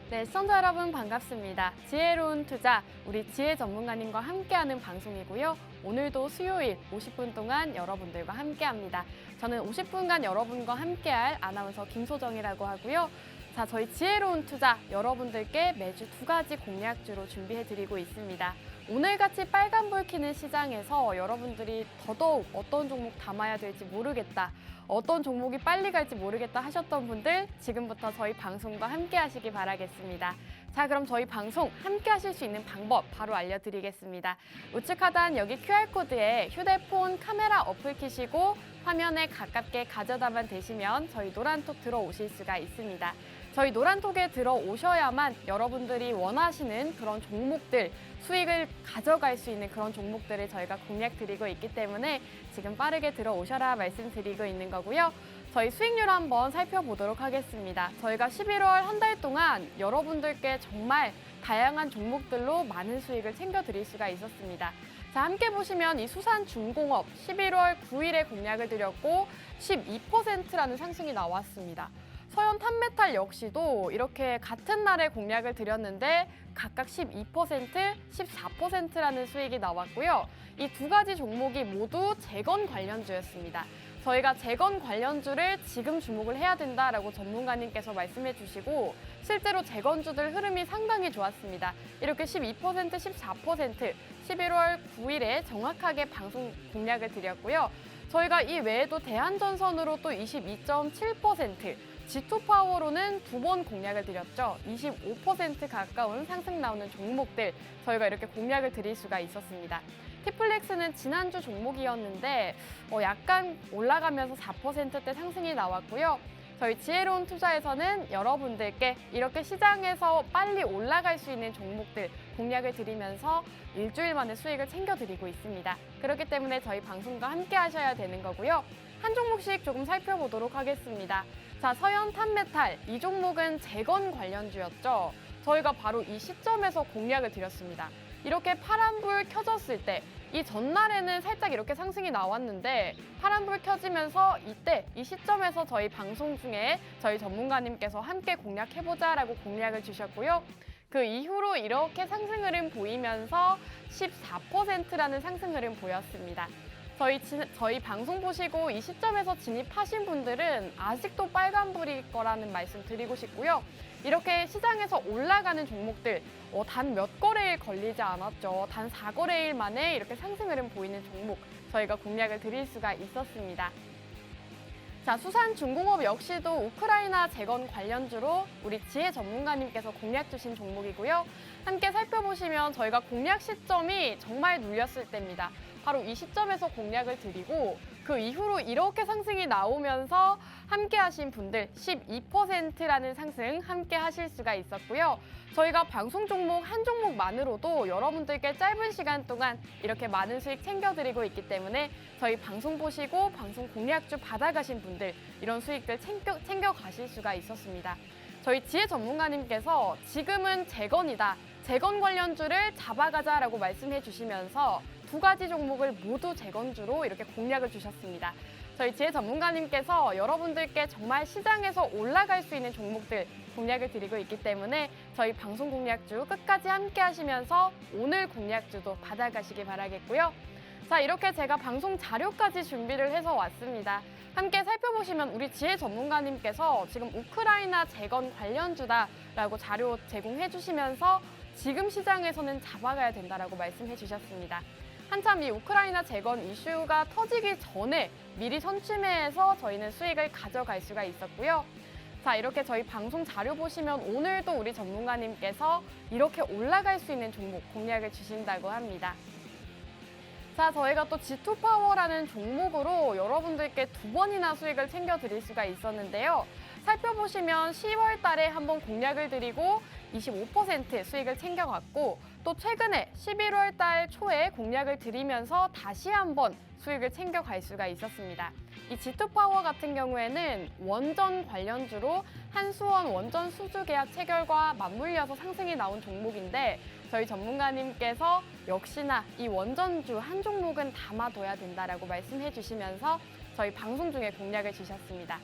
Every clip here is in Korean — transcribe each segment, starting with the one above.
네, 시청자 여러분 반갑습니다. 지혜로운 투자, 우리 지혜 전문가님과 함께하는 방송이고요. 오늘도 수요일 50분 동안 여러분들과 함께합니다. 저는 50분간 여러분과 함께할 아나운서 김소정이라고 하고요. 자, 저희 지혜로운 투자 여러분들께 매주 2가지 공략주로 준비해드리고 있습니다. 오늘같이 빨간불 켜는 시장에서 여러분들이 더더욱 어떤 종목 담아야 될지 모르겠다, 어떤 종목이 빨리 갈지 모르겠다 하셨던 분들 지금부터 저희 방송과 함께 하시기 바라겠습니다. 자, 그럼 저희 방송 함께 하실 수 있는 방법 바로 알려드리겠습니다. 우측 하단 여기 QR코드에 휴대폰 카메라 어플 켜시고 화면에 가깝게 가져다만 대시면 저희 노란톡 들어오실 수가 있습니다. 저희 노란톡에 들어오셔야만 여러분들이 원하시는 그런 종목들, 수익을 가져갈 수 있는 그런 종목들을 저희가 공략 드리고 있기 때문에 지금 빠르게 들어오셔라 말씀드리고 있는 거고요. 저희 수익률 한번 살펴보도록 하겠습니다. 저희가 11월 한 달 동안 여러분들께 정말 다양한 종목들로 많은 수익을 챙겨드릴 수가 있었습니다. 자, 함께 보시면 이 수산중공업 11월 9일에 공략을 드렸고 12%라는 상승이 나왔습니다. 서현 탄메탈 역시도 이렇게 같은 날에 공략을 드렸는데 각각 12%, 14%라는 수익이 나왔고요. 이 2가지 종목이 모두 재건 관련주였습니다. 저희가 재건 관련주를 지금 주목을 해야 된다라고 전문가님께서 말씀해 주시고 실제로 재건주들 흐름이 상당히 좋았습니다. 이렇게 12%, 14%, 11월 9일에 정확하게 방송 공략을 드렸고요. 저희가 이 외에도 대한전선으로 또 22.7%, G2파워로는 2번 공략을 드렸죠. 25% 가까운 상승 나오는 종목들 저희가 이렇게 공략을 드릴 수가 있었습니다. 티플렉스는 지난주 종목이었는데 약간 올라가면서 4%대 상승이 나왔고요. 저희 지혜로운 투자에서는 여러분들께 이렇게 시장에서 빨리 올라갈 수 있는 종목들 공략을 드리면서 일주일 만에 수익을 챙겨드리고 있습니다. 그렇기 때문에 저희 방송과 함께 하셔야 되는 거고요. 한 종목씩 조금 살펴보도록 하겠습니다. 자, 서현 탄메탈, 이 종목은 재건 관련주였죠. 저희가 바로 이 시점에서 공략을 드렸습니다. 이렇게 파란불 켜졌을 때, 이 전날에는 살짝 이렇게 상승이 나왔는데 파란불 켜지면서 이때 이 시점에서 저희 방송 중에 저희 전문가님께서 함께 공략해보자라고 공략을 주셨고요. 그 이후로 이렇게 상승 흐름 보이면서 14%라는 상승 흐름 보였습니다. 저희 방송 보시고 이 시점에서 진입하신 분들은 아직도 빨간불일 거라는 말씀 드리고 싶고요. 이렇게 시장에서 올라가는 종목들 단 몇 거래일 걸리지 않았죠. 단 4거래일 만에 이렇게 상승 흐름 보이는 종목 저희가 공략을 드릴 수가 있었습니다. 자, 수산중공업 역시도 우크라이나 재건 관련주로 우리 지혜 전문가님께서 공략 주신 종목이고요. 함께 살펴보시면 저희가 공략 시점이 정말 눌렸을 때입니다. 바로 이 시점에서 공략을 드리고 그 이후로 이렇게 상승이 나오면서 함께 하신 분들 12%라는 상승 함께 하실 수가 있었고요. 저희가 방송 종목 한 종목만으로도 여러분들께 짧은 시간 동안 이렇게 많은 수익 챙겨드리고 있기 때문에 저희 방송 보시고 방송 공략주 받아가신 분들 이런 수익들 챙겨 가실 수가 있었습니다. 저희 지혜 전문가님께서 지금은 재건이다, 재건 관련주를 잡아가자라고 말씀해 주시면서 2가지 종목을 모두 재건주로 이렇게 공략을 주셨습니다. 저희 지혜 전문가님께서 여러분들께 정말 시장에서 올라갈 수 있는 종목들 공략을 드리고 있기 때문에 저희 방송 공략주 끝까지 함께 하시면서 오늘 공략주도 받아가시기 바라겠고요. 자, 이렇게 제가 방송 자료까지 준비를 해서 왔습니다. 함께 살펴보시면 우리 지혜 전문가님께서 지금 우크라이나 재건 관련주다라고 자료 제공해 주시면서 지금 시장에서는 잡아가야 된다라고 말씀해 주셨습니다. 한참 이 우크라이나 재건 이슈가 터지기 전에 미리 선취매해서 저희는 수익을 가져갈 수가 있었고요. 자, 이렇게 저희 방송 자료 보시면 오늘도 우리 전문가님께서 이렇게 올라갈 수 있는 종목 공략을 주신다고 합니다. 자, 저희가 또 G2파워라는 종목으로 여러분들께 2번이나 수익을 챙겨드릴 수가 있었는데요. 살펴보시면 10월 달에 한번 공략을 드리고 25% 수익을 챙겨갔고 또 최근에 11월 달 초에 공략을 드리면서 다시 한번 수익을 챙겨갈 수가 있었습니다. 이 G2파워 같은 경우에는 원전 관련주로 한수원 원전 수주 계약 체결과 맞물려서 상승이 나온 종목인데 저희 전문가님께서 역시나 이 원전주 한 종목은 담아둬야 된다라고 말씀해 주시면서 저희 방송 중에 공략을 주셨습니다.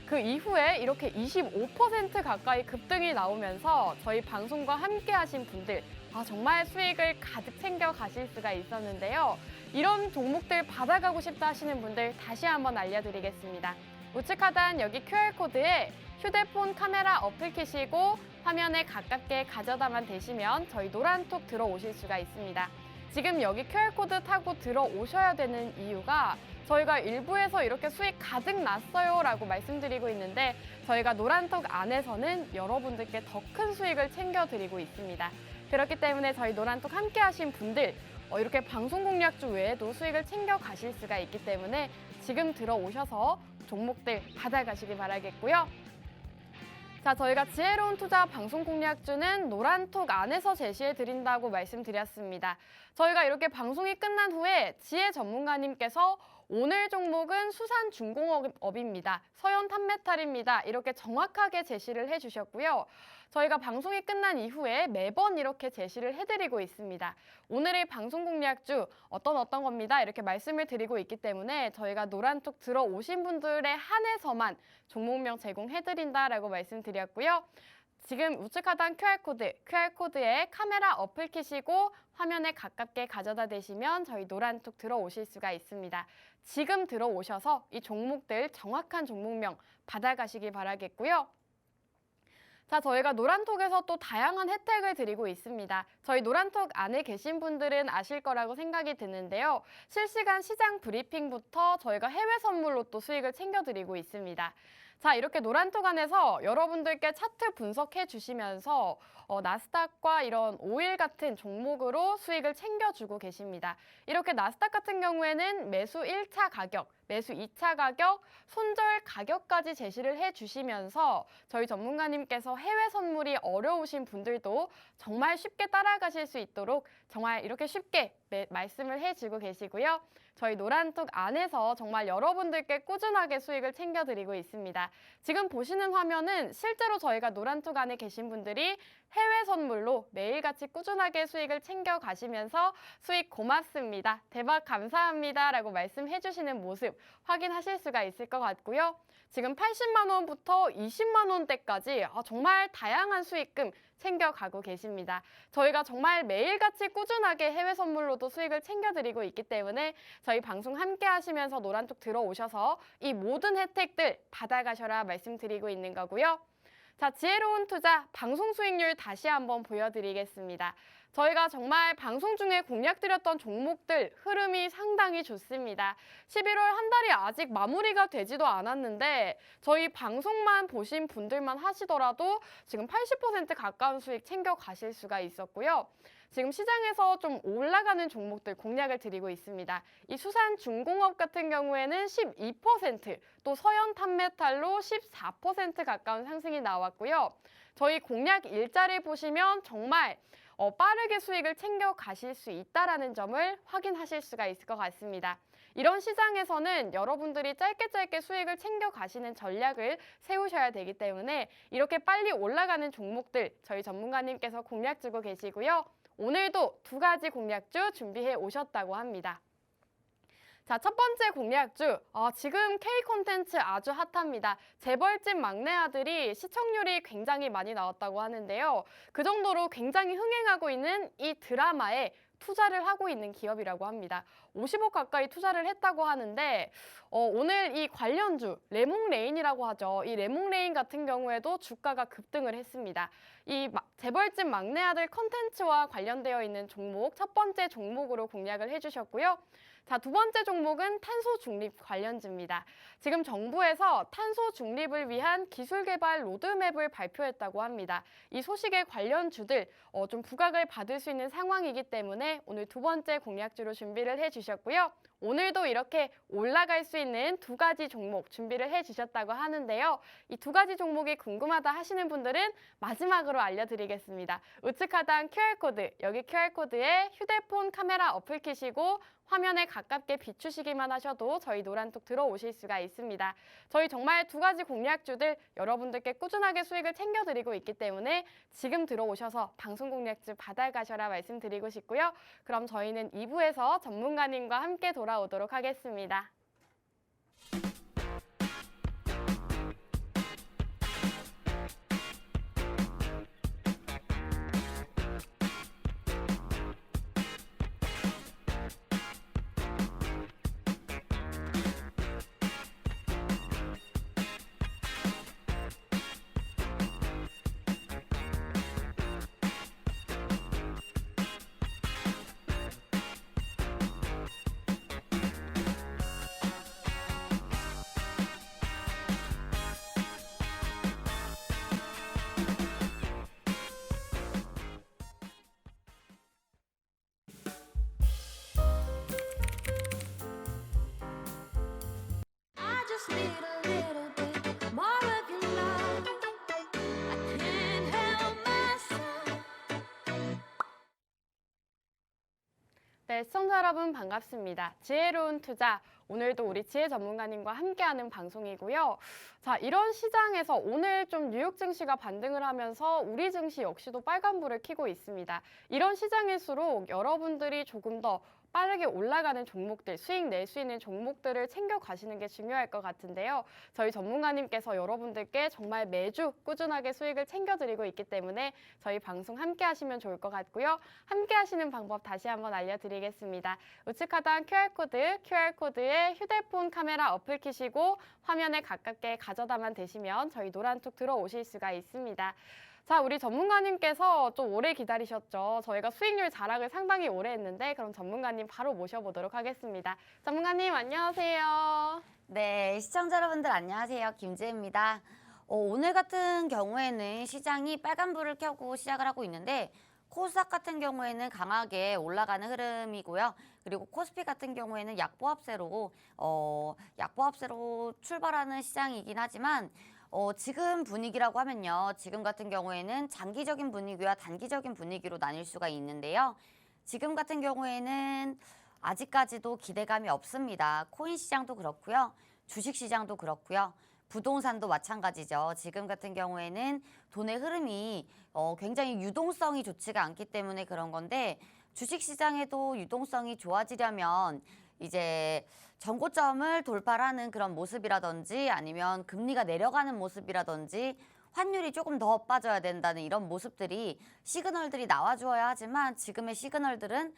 그 이후에 이렇게 25% 가까이 급등이 나오면서 저희 방송과 함께 하신 분들 정말 수익을 가득 챙겨 가실 수가 있었는데요. 이런 종목들 받아가고 싶다 하시는 분들 다시 한번 알려드리겠습니다. 우측 하단 여기 QR코드에 휴대폰 카메라 어플 켜시고 화면에 가깝게 가져다만 대시면 저희 노란톡 들어오실 수가 있습니다. 지금 여기 QR코드 타고 들어오셔야 되는 이유가 저희가 일부에서 이렇게 수익 가득 났어요 라고 말씀드리고 있는데 저희가 노란톡 안에서는 여러분들께 더 큰 수익을 챙겨드리고 있습니다. 그렇기 때문에 저희 노란톡 함께 하신 분들 이렇게 방송 공략주 외에도 수익을 챙겨 가실 수가 있기 때문에 지금 들어오셔서 종목들 받아가시기 바라겠고요. 자, 저희가 지혜로운 투자 방송 공략주는 노란톡 안에서 제시해 드린다고 말씀드렸습니다. 저희가 이렇게 방송이 끝난 후에 지혜 전문가님께서 오늘 종목은 수산중공업입니다. 서현 탄메탈입니다. 이렇게 정확하게 제시를 해주셨고요. 저희가 방송이 끝난 이후에 매번 이렇게 제시를 해드리고 있습니다. 오늘의 방송 공략주 어떤 겁니다. 이렇게 말씀을 드리고 있기 때문에 저희가 노란톡 들어오신 분들에 한해서만 종목명 제공해드린다라고 말씀드렸고요. 지금 우측 하단 QR코드에 카메라 어플 켜시고 화면에 가깝게 가져다 대시면 저희 노란톡 들어오실 수가 있습니다. 지금 들어오셔서 이 종목들 정확한 종목명 받아가시기 바라겠고요. 자, 저희가 노란톡에서 또 다양한 혜택을 드리고 있습니다. 저희 노란톡 안에 계신 분들은 아실 거라고 생각이 드는데요. 실시간 시장 브리핑부터 저희가 해외 선물로 또 수익을 챙겨드리고 있습니다. 자, 이렇게 노란톡 안에서 여러분들께 차트 분석해 주시면서 나스닥과 이런 오일 같은 종목으로 수익을 챙겨주고 계십니다. 이렇게 나스닥 같은 경우에는 매수 1차 가격, 매수 2차 가격, 손절 가격까지 제시를 해주시면서 저희 전문가님께서 해외 선물이 어려우신 분들도 정말 쉽게 따라가실 수 있도록 정말 이렇게 쉽게 말씀을 해주고 계시고요. 저희 노란톡 안에서 정말 여러분들께 꾸준하게 수익을 챙겨드리고 있습니다. 지금 보시는 화면은 실제로 저희가 노란톡 안에 계신 분들이 해외 선물로 매일같이 꾸준하게 수익을 챙겨가시면서 수익 고맙습니다, 대박 감사합니다 라고 말씀해 주시는 모습 확인하실 수가 있을 것 같고요. 지금 80만 원부터 20만 원대까지 정말 다양한 수익금 챙겨가고 계십니다. 저희가 정말 매일같이 꾸준하게 해외 선물로도 수익을 챙겨드리고 있기 때문에 저희 방송 함께 하시면서 노란톡 들어오셔서 이 모든 혜택들 받아가셔라 말씀드리고 있는 거고요. 자, 지혜로운 투자 방송 수익률 다시 한번 보여드리겠습니다. 저희가 정말 방송 중에 공략드렸던 종목들 흐름이 상당히 좋습니다. 11월 한 달이 아직 마무리가 되지도 않았는데 저희 방송만 보신 분들만 하시더라도 지금 80% 가까운 수익 챙겨 가실 수가 있었고요. 지금 시장에서 좀 올라가는 종목들 공략을 드리고 있습니다. 이 수산중공업 같은 경우에는 12%, 또 서현 탄메탈로 14% 가까운 상승이 나왔고요. 저희 공략 일자를 보시면 정말 빠르게 수익을 챙겨 가실 수 있다는 점을 확인하실 수가 있을 것 같습니다. 이런 시장에서는 여러분들이 짧게 수익을 챙겨 가시는 전략을 세우셔야 되기 때문에 이렇게 빨리 올라가는 종목들 저희 전문가님께서 공략 주고 계시고요. 오늘도 2가지 공략주 준비해 오셨다고 합니다. 자, 첫 번째 공략주, 지금 K 콘텐츠 아주 핫합니다. 재벌집 막내 아들이 시청률이 굉장히 많이 나왔다고 하는데요. 그 정도로 굉장히 흥행하고 있는 이 드라마에 투자를 하고 있는 기업이라고 합니다. 50억 가까이 투자를 했다고 하는데 오늘 이 관련주 레몽레인이라고 하죠. 이 레몽레인 같은 경우에도 주가가 급등을 했습니다. 이 재벌집 막내 아들 콘텐츠와 관련되어 있는 종목 첫 번째 종목으로 공략을 해주셨고요. 자, 두 번째 종목은 탄소 중립 관련주입니다. 지금 정부에서 탄소 중립을 위한 기술 개발 로드맵을 발표했다고 합니다. 이 소식에 관련주들 좀 부각을 받을 수 있는 상황이기 때문에 오늘 두 번째 공략주로 준비를 해주셨고요. 오늘도 이렇게 올라갈 수 있는 2가지 종목 준비를 해주셨다고 하는데요. 이 2가지 종목이 궁금하다 하시는 분들은 마지막으로 알려드리겠습니다. 우측 하단 QR코드, 여기 QR코드에 휴대폰 카메라 어플 켜시고 화면에 가깝게 비추시기만 하셔도 저희 노란톡 들어오실 수가 있습니다. 저희 정말 2가지 공략주들 여러분들께 꾸준하게 수익을 챙겨드리고 있기 때문에 지금 들어오셔서 방송 공략주 받아가셔라 말씀드리고 싶고요. 그럼 저희는 2부에서 전문가님과 함께 돌아오도록 하겠습니다. 네, 시청자 여러분 반갑습니다. 지혜로운 투자, 오늘도 우리 지혜 전문가님과 함께하는 방송이고요. 자, 이런 시장에서 오늘 좀 뉴욕 증시가 반등을 하면서 우리 증시 역시도 빨간불을 켜고 있습니다. 이런 시장일수록 여러분들이 조금 더 빠르게 올라가는 종목들, 수익 낼 수 있는 종목들을 챙겨 가시는 게 중요할 것 같은데요. 저희 전문가님께서 여러분들께 정말 매주 꾸준하게 수익을 챙겨드리고 있기 때문에 저희 방송 함께 하시면 좋을 것 같고요. 함께 하시는 방법 다시 한번 알려드리겠습니다. 우측 하단 QR코드에 휴대폰 카메라 어플 키시고 화면에 가깝게 가져다만 대시면 저희 노란톡 들어오실 수가 있습니다. 자, 우리 전문가님께서 좀 오래 기다리셨죠. 저희가 수익률 자랑을 상당히 오래 했는데 그럼 전문가님 바로 모셔보도록 하겠습니다. 전문가님 안녕하세요. 네, 시청자 여러분들 안녕하세요. 김지혜입니다. 오늘 같은 경우에는 시장이 빨간불을 켜고 시작을 하고 있는데 코스닥 같은 경우에는 강하게 올라가는 흐름이고요. 그리고 코스피 같은 경우에는 약보합세로 출발하는 시장이긴 하지만 지금 분위기라고 하면요. 지금 같은 경우에는 장기적인 분위기와 단기적인 분위기로 나뉠 수가 있는데요. 지금 같은 경우에는 아직까지도 기대감이 없습니다. 코인 시장도 그렇고요. 주식 시장도 그렇고요. 부동산도 마찬가지죠. 지금 같은 경우에는 돈의 흐름이 굉장히 유동성이 좋지가 않기 때문에 그런 건데 주식 시장에도 유동성이 좋아지려면 이제 전고점을 돌파하는 그런 모습이라든지 아니면 금리가 내려가는 모습이라든지 환율이 조금 더 빠져야 된다는 이런 모습들이 시그널들이 나와줘야 하지만 지금의 시그널들은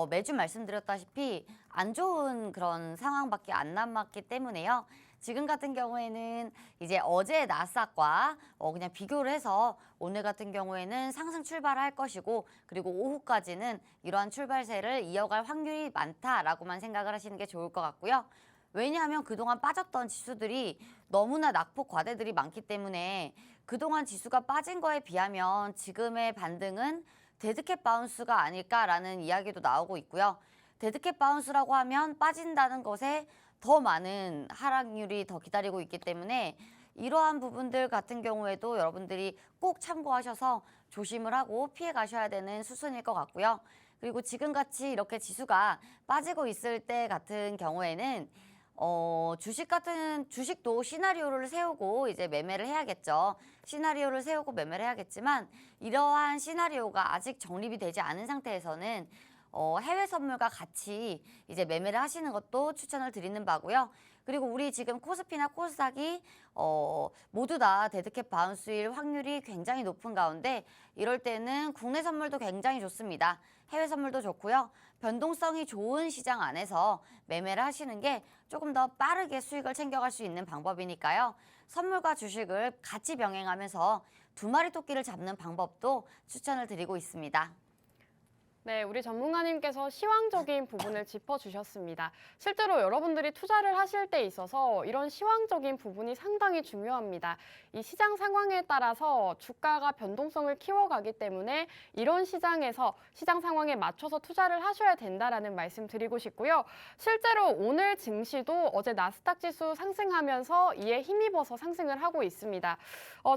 매주 말씀드렸다시피 안 좋은 그런 상황밖에 안 남았기 때문에요. 지금 같은 경우에는 이제 어제 나스닥과 그냥 비교를 해서 오늘 같은 경우에는 상승 출발할 것이고 그리고 오후까지는 이러한 출발세를 이어갈 확률이 많다라고만 생각을 하시는 게 좋을 것 같고요. 왜냐하면 그동안 빠졌던 지수들이 너무나 낙폭 과대들이 많기 때문에 그동안 지수가 빠진 거에 비하면 지금의 반등은 데드캣 바운스가 아닐까라는 이야기도 나오고 있고요. 데드캣 바운스라고 하면 빠진다는 것에 더 많은 하락률이 더 기다리고 있기 때문에 이러한 부분들 같은 경우에도 여러분들이 꼭 참고하셔서 조심을 하고 피해 가셔야 되는 수순일 것 같고요. 그리고 지금같이 이렇게 지수가 빠지고 있을 때 같은 경우에는 주식도 시나리오를 세우고 이제 매매를 해야겠죠. 시나리오를 세우고 매매를 해야겠지만 이러한 시나리오가 아직 정립이 되지 않은 상태에서는 해외 선물과 같이 이제 매매를 하시는 것도 추천을 드리는 바고요. 그리고 우리 지금 코스피나 코스닥이 모두 다 데드캣 바운스일 확률이 굉장히 높은 가운데 이럴 때는 국내 선물도 굉장히 좋습니다. 해외 선물도 좋고요. 변동성이 좋은 시장 안에서 매매를 하시는 게 조금 더 빠르게 수익을 챙겨갈 수 있는 방법이니까요. 선물과 주식을 같이 병행하면서 두 마리 토끼를 잡는 방법도 추천을 드리고 있습니다. 네, 우리 전문가님께서 시황적인 부분을 짚어주셨습니다. 실제로 여러분들이 투자를 하실 때 있어서 이런 시황적인 부분이 상당히 중요합니다. 이 시장 상황에 따라서 주가가 변동성을 키워가기 때문에 이런 시장에서 시장 상황에 맞춰서 투자를 하셔야 된다라는 말씀 드리고 싶고요. 실제로 오늘 증시도 어제 나스닥 지수 상승하면서 이에 힘입어서 상승을 하고 있습니다.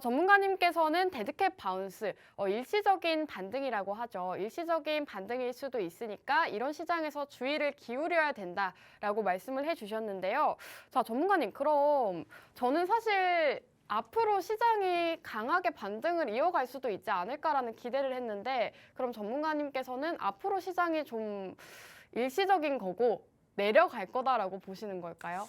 전문가님께서는 데드캣 바운스, 일시적인 반등이라고 하죠. 일시적인 반등일 수도 있으니까 이런 시장에서 주의를 기울여야 된다라고 말씀을 해주셨는데요. 자, 전문가님, 그럼 저는 사실 앞으로 시장이 강하게 반등을 이어갈 수도 있지 않을까라는 기대를 했는데 그럼 전문가님께서는 앞으로 시장이 좀 일시적인 거고 내려갈 거다라고 보시는 걸까요?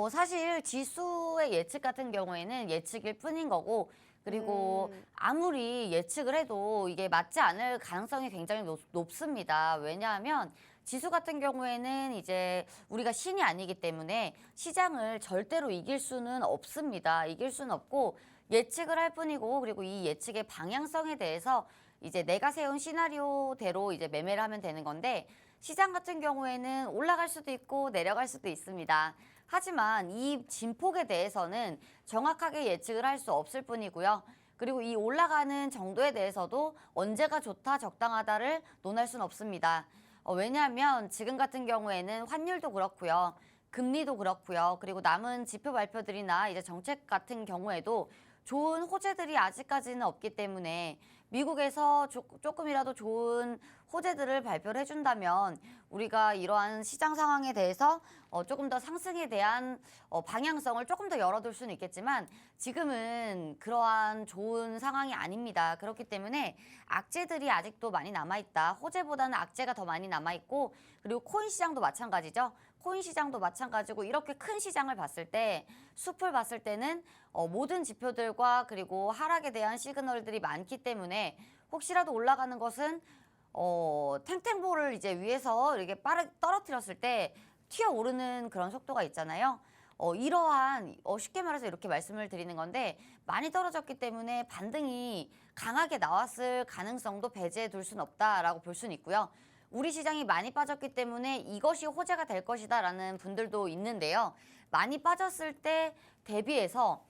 사실 지수의 예측 같은 경우에는 예측일 뿐인 거고 그리고 아무리 예측을 해도 이게 맞지 않을 가능성이 굉장히 높습니다. 왜냐하면 지수 같은 경우에는 이제 우리가 신이 아니기 때문에 시장을 절대로 이길 수는 없습니다. 이길 수는 없고 예측을 할 뿐이고 그리고 이 예측의 방향성에 대해서 이제 내가 세운 시나리오대로 이제 매매를 하면 되는 건데 시장 같은 경우에는 올라갈 수도 있고 내려갈 수도 있습니다. 하지만 이 진폭에 대해서는 정확하게 예측을 할 수 없을 뿐이고요. 그리고 이 올라가는 정도에 대해서도 언제가 좋다, 적당하다를 논할 수는 없습니다. 왜냐하면 지금 같은 경우에는 환율도 그렇고요. 금리도 그렇고요. 그리고 남은 지표 발표들이나 이제 정책 같은 경우에도 좋은 호재들이 아직까지는 없기 때문에 미국에서 조금이라도 좋은 호재들을 발표를 해준다면 우리가 이러한 시장 상황에 대해서 조금 더 상승에 대한 방향성을 조금 더 열어둘 수는 있겠지만 지금은 그러한 좋은 상황이 아닙니다. 그렇기 때문에 악재들이 아직도 많이 남아있다. 호재보다는 악재가 더 많이 남아있고 그리고 코인 시장도 마찬가지죠. 코인 시장도 마찬가지고 이렇게 큰 시장을 봤을 때 숲을 봤을 때는 모든 지표들과 그리고 하락에 대한 시그널들이 많기 때문에 혹시라도 올라가는 것은 탱탱볼을 이제 위에서 이렇게 빠르게 떨어뜨렸을 때 튀어오르는 그런 속도가 있잖아요. 이러한 쉽게 말해서 이렇게 말씀을 드리는 건데 많이 떨어졌기 때문에 반등이 강하게 나왔을 가능성도 배제해 둘 수는 없다라고 볼 수는 있고요. 우리 시장이 많이 빠졌기 때문에 이것이 호재가 될 것이다라는 분들도 있는데요. 많이 빠졌을 때 대비해서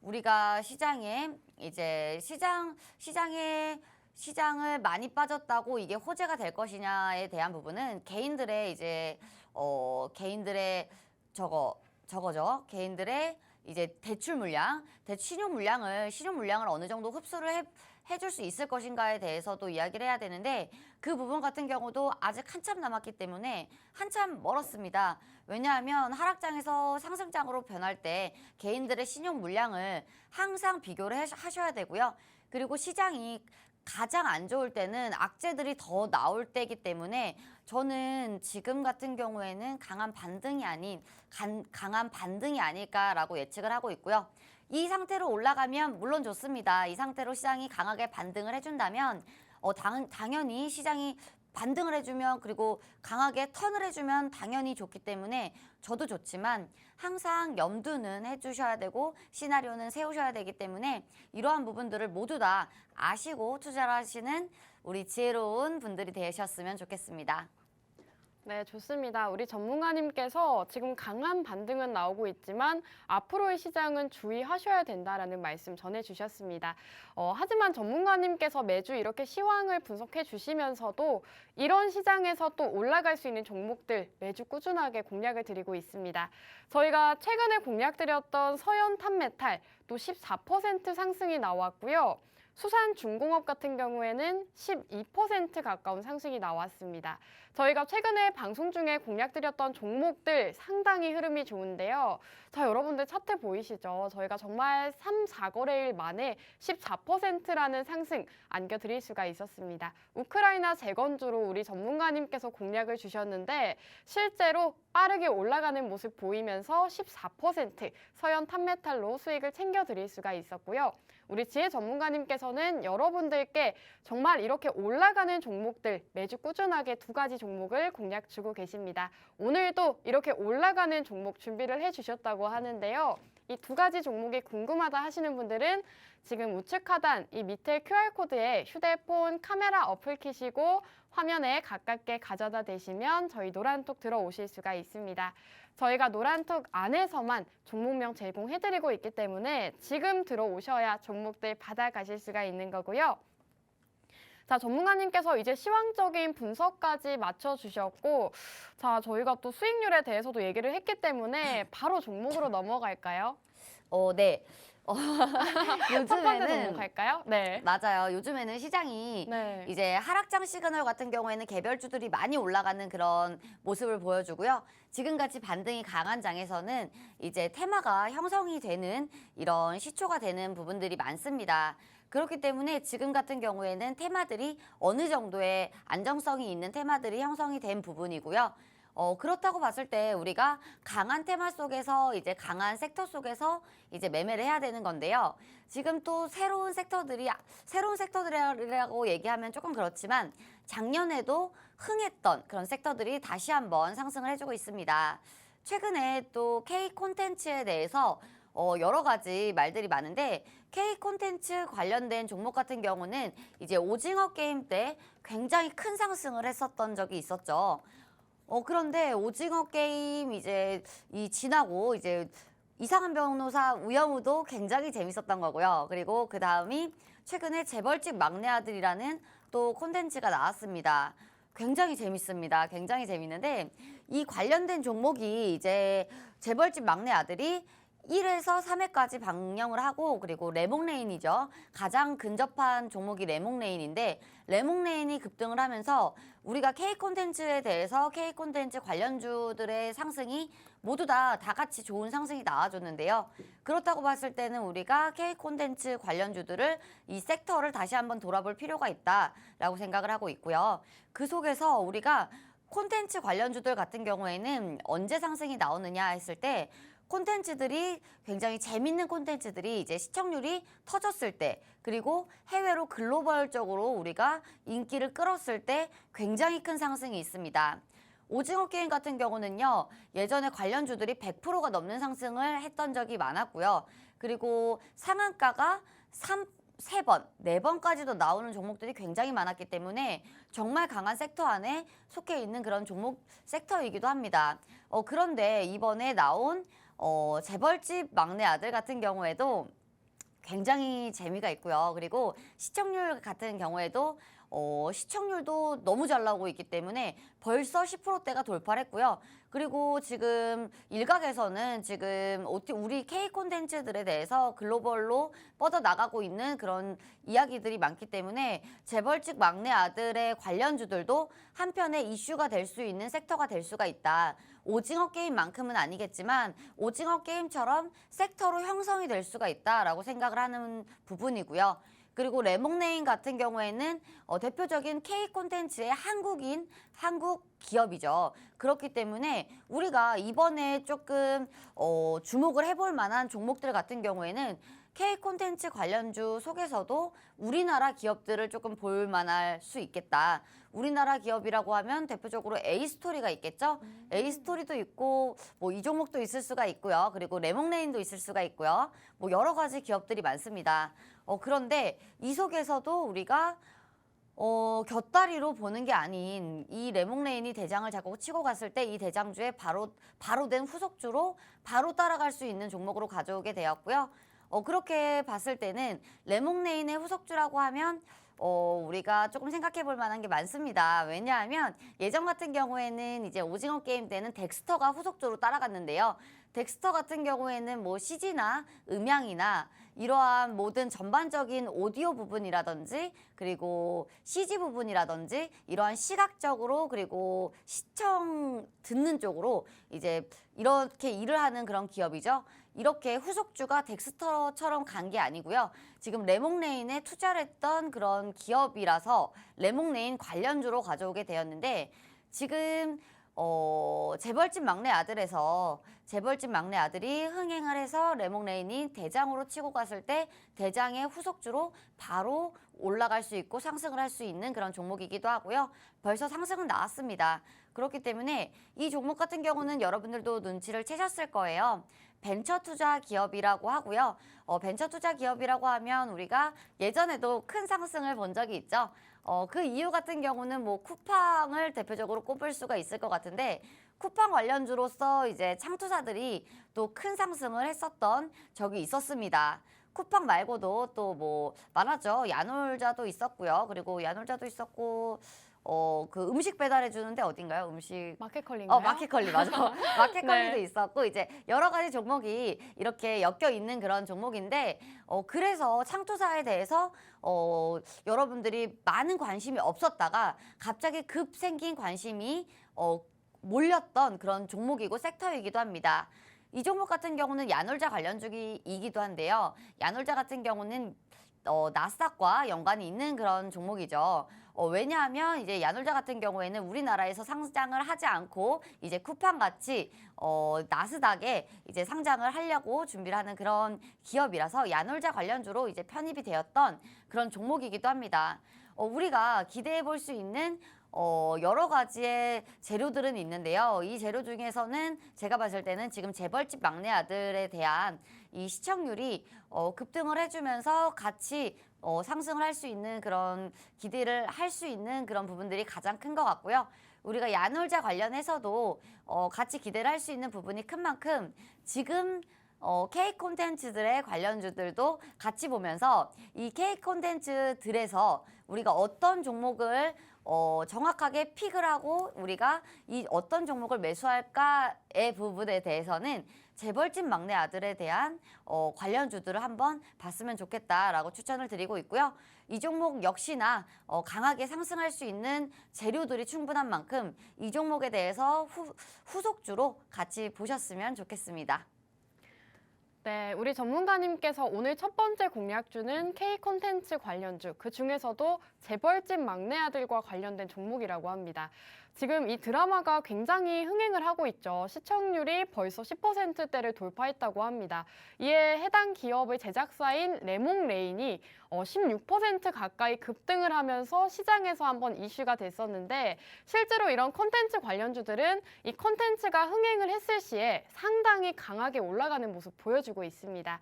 우리가 시장에 이제 시장을 많이 빠졌다고 이게 호재가 될 것이냐에 대한 부분은 개인들의 이제 개인들의 저거죠. 개인들의 이제 대출 물량, 신용 물량을 어느 정도 흡수를 해줄 수 있을 것인가에 대해서도 이야기를 해야 되는데 그 부분 같은 경우도 아직 한참 남았기 때문에 한참 멀었습니다. 왜냐하면 하락장에서 상승장으로 변할 때 개인들의 신용 물량을 항상 비교를 하셔야 되고요. 그리고 시장이 가장 안 좋을 때는 악재들이 더 나올 때이기 때문에 저는 지금 같은 경우에는 강한 반등이 아닐까라고 예측을 하고 있고요. 이 상태로 올라가면 물론 좋습니다. 이 상태로 시장이 강하게 반등을 해준다면 당연히 시장이 반등을 해주면 그리고 강하게 턴을 해주면 당연히 좋기 때문에 저도 좋지만 항상 염두는 해주셔야 되고 시나리오는 세우셔야 되기 때문에 이러한 부분들을 모두 다 아시고 투자를 하시는 우리 지혜로운 분들이 되셨으면 좋겠습니다. 네, 좋습니다. 우리 전문가님께서 지금 강한 반등은 나오고 있지만 앞으로의 시장은 주의하셔야 된다라는 말씀 전해주셨습니다. 하지만 전문가님께서 매주 이렇게 시황을 분석해 주시면서도 이런 시장에서 또 올라갈 수 있는 종목들 매주 꾸준하게 공략을 드리고 있습니다. 저희가 최근에 공략드렸던 서현 탑메탈 또 14% 상승이 나왔고요. 수산중공업 같은 경우에는 12% 가까운 상승이 나왔습니다. 저희가 최근에 방송 중에 공략드렸던 종목들 상당히 흐름이 좋은데요. 자, 여러분들 차트 보이시죠? 저희가 정말 3, 4거래일 만에 14%라는 상승 안겨드릴 수가 있었습니다. 우크라이나 재건주로 우리 전문가님께서 공략을 주셨는데 실제로 빠르게 올라가는 모습 보이면서 14% 서현 탑메탈로 수익을 챙겨드릴 수가 있었고요. 우리 지혜 전문가님께서는 여러분들께 정말 이렇게 올라가는 종목들 매주 꾸준하게 2가지 종목을 공략 주고 계십니다. 오늘도 이렇게 올라가는 종목 준비를 해주셨다고 하는데요. 이 2가지 종목이 궁금하다 하시는 분들은 지금 우측 하단 이 밑에 QR코드에 휴대폰 카메라 어플 키시고 화면에 가깝게 가져다 대시면 저희 노란톡 들어오실 수가 있습니다. 저희가 노란톡 안에서만 종목명 제공해드리고 있기 때문에 지금 들어오셔야 종목들 받아가실 수가 있는 거고요. 자, 전문가님께서 이제 시황적인 분석까지 맞춰주셨고, 자, 저희가 또 수익률에 대해서도 얘기를 했기 때문에 바로 종목으로 넘어갈까요? 네. 첫 번째 종목 할까요? 네. 맞아요. 요즘에는 시장이 네. 이제 하락장 시그널 같은 경우에는 개별주들이 많이 올라가는 그런 모습을 보여주고요. 지금같이 반등이 강한 장에서는 이제 테마가 형성이 되는 이런 시초가 되는 부분들이 많습니다. 그렇기 때문에 지금 같은 경우에는 테마들이 어느 정도의 안정성이 있는 테마들이 형성이 된 부분이고요. 그렇다고 봤을 때 우리가 강한 테마 속에서 이제 강한 섹터 속에서 이제 매매를 해야 되는 건데요. 지금 또 새로운 섹터들이라고 얘기하면 조금 그렇지만 작년에도 흥했던 그런 섹터들이 다시 한번 상승을 해주고 있습니다. 최근에 또 K 콘텐츠에 대해서 여러 가지 말들이 많은데 K 콘텐츠 관련된 종목 같은 경우는 이제 오징어 게임 때 굉장히 큰 상승을 했었던 적이 있었죠. 그런데 오징어 게임 이제 지나고 이제 이상한 변호사 우영우도 굉장히 재밌었던 거고요. 그리고 그 다음이 최근에 재벌집 막내 아들이라는 또 콘텐츠가 나왔습니다. 굉장히 재밌습니다. 굉장히 재밌는데 이 관련된 종목이 이제 재벌집 막내 아들이 1에서 3회까지 방영을 하고 그리고 레몽레인이죠. 가장 근접한 종목이 레몽레인인데 레몽레인이 급등을 하면서 우리가 K 콘텐츠에 대해서 K 콘텐츠 관련주들의 상승이 모두 다 같이 좋은 상승이 나와줬는데요. 그렇다고 봤을 때는 우리가 K 콘텐츠 관련주들을 이 섹터를 다시 한번 돌아볼 필요가 있다라고 생각을 하고 있고요. 그 속에서 우리가 콘텐츠 관련주들 같은 경우에는 언제 상승이 나오느냐 했을 때 콘텐츠들이 굉장히 재밌는 콘텐츠들이 이제 시청률이 터졌을 때 그리고 해외로 글로벌적으로 우리가 인기를 끌었을 때 굉장히 큰 상승이 있습니다. 오징어 게임 같은 경우는요. 예전에 관련주들이 100%가 넘는 상승을 했던 적이 많았고요. 그리고 상한가가 3번, 4번까지도 나오는 종목들이 굉장히 많았기 때문에 정말 강한 섹터 안에 속해 있는 그런 종목 섹터이기도 합니다. 그런데 이번에 나온 재벌집 막내 아들 같은 경우에도 굉장히 재미가 있고요. 그리고 시청률 같은 경우에도 시청률도 너무 잘 나오고 있기 때문에 벌써 10%대가 돌파를 했고요. 그리고 지금 일각에서는 지금 우리 K 콘텐츠들에 대해서 글로벌로 뻗어나가고 있는 그런 이야기들이 많기 때문에 재벌집 막내 아들의 관련주들도 한편의 이슈가 될 수 있는 섹터가 될 수가 있다. 오징어 게임만큼은 아니겠지만 오징어 게임처럼 섹터로 형성이 될 수가 있다라고 생각을 하는 부분이고요. 그리고 레몽레인 같은 경우에는 대표적인 K 콘텐츠의 한국 기업이죠. 그렇기 때문에 우리가 이번에 조금 주목을 해볼 만한 종목들 같은 경우에는 K 콘텐츠 관련주 속에서도 우리나라 기업들을 조금 볼 만할 수 있겠다. 우리나라 기업이라고 하면 대표적으로 A스토리가 있겠죠. A스토리도 있고 뭐 이 종목도 있을 수가 있고요. 그리고 레몽레인도 있을 수가 있고요. 뭐 여러 가지 기업들이 많습니다. 그런데 이 속에서도 우리가 곁다리로 보는 게 아닌 이 레몽레인이 대장을 잡고 치고 갔을 때 이 대장주에 바로 된 후속주로 바로 따라갈 수 있는 종목으로 가져오게 되었고요. 그렇게 봤을 때는 레몽레인의 후속주라고 하면 우리가 조금 생각해 볼 만한 게 많습니다. 왜냐하면 예전 같은 경우에는 이제 오징어 게임 때는 덱스터가 후속주로 따라갔는데요. 덱스터 같은 경우에는 뭐 CG나 음향이나 이러한 모든 전반적인 오디오 부분이라든지 그리고 CG 부분이라든지 이러한 시각적으로 그리고 시청 듣는 쪽으로 이제 이렇게 일을 하는 그런 기업이죠. 이렇게 후속주가 덱스터처럼 간 게 아니고요. 지금 레몽레인에 투자를 했던 그런 기업이라서 레몽레인 관련주로 가져오게 되었는데 지금 재벌집 막내 아들에서 재벌집 막내 아들이 흥행을 해서 레몽레인이 대장으로 치고 갔을 때 대장의 후속주로 바로 올라갈 수 있고 상승을 할 수 있는 그런 종목이기도 하고요. 벌써 상승은 나왔습니다. 그렇기 때문에 이 종목 같은 경우는 여러분들도 눈치를 채셨을 거예요. 벤처 투자 기업이라고 하고요. 벤처 투자 기업이라고 하면 우리가 예전에도 큰 상승을 본 적이 있죠. 그 이유 같은 경우는 뭐 쿠팡을 대표적으로 꼽을 수가 있을 것 같은데 쿠팡 관련주로서 이제 창투사들이 또 큰 상승을 했었던 적이 있었습니다. 쿠팡 말고도 또 뭐 많았죠. 야놀자도 있었고요. 그리고 야놀자도 있었고 그 음식 배달해 주는데 어딘가요? 마켓컬리인가요? 마켓컬리 맞아. 마켓컬리도 네. 있었고 이제 여러 가지 종목이 이렇게 엮여 있는 그런 종목인데 그래서 창투사에 대해서 여러분들이 많은 관심이 없었다가 갑자기 급 생긴 관심이 몰렸던 그런 종목이고 섹터이기도 합니다. 이 종목 같은 경우는 야놀자 관련주이기도 한데요. 야놀자 같은 경우는 나스닥과 연관이 있는 그런 종목이죠. 왜냐하면 이제 야놀자 같은 경우에는 우리나라에서 상장을 하지 않고 이제 쿠팡 같이 나스닥에 이제 상장을 하려고 준비를 하는 그런 기업이라서 야놀자 관련주로 이제 편입이 되었던 그런 종목이기도 합니다. 우리가 기대해 볼 수 있는 여러 가지의 재료들은 있는데요. 이 재료 중에서는 제가 봤을 때는 지금 재벌집 막내 아들에 대한 이 시청률이 급등을 해주면서 같이 상승을 할 수 있는 그런 기대를 할 수 있는 그런 부분들이 가장 큰 것 같고요. 우리가 야놀자 관련해서도 같이 기대를 할 수 있는 부분이 큰 만큼 지금 K 콘텐츠들의 관련주들도 같이 보면서 이 K 콘텐츠들에서 우리가 어떤 종목을 정확하게 픽을 하고 우리가 이 어떤 종목을 매수할까의 부분에 대해서는 재벌집 막내 아들에 대한 관련주들을 한번 봤으면 좋겠다라고 추천을 드리고 있고요. 이 종목 역시나 강하게 상승할 수 있는 재료들이 충분한 만큼 이 종목에 대해서 후속주로 같이 보셨으면 좋겠습니다. 네, 우리 전문가님께서 오늘 첫 번째 공략주는 K 콘텐츠 관련주, 그 중에서도 재벌집 막내 아들과 관련된 종목이라고 합니다. 지금 이 드라마가 굉장히 흥행을 하고 있죠. 시청률이 벌써 10%대를 돌파했다고 합니다. 이에 해당 기업의 제작사인 레몽레인이 16% 가까이 급등을 하면서 시장에서 한번 이슈가 됐었는데 실제로 이런 콘텐츠 관련주들은 이 콘텐츠가 흥행을 했을 시에 상당히 강하게 올라가는 모습 보여주고 있습니다.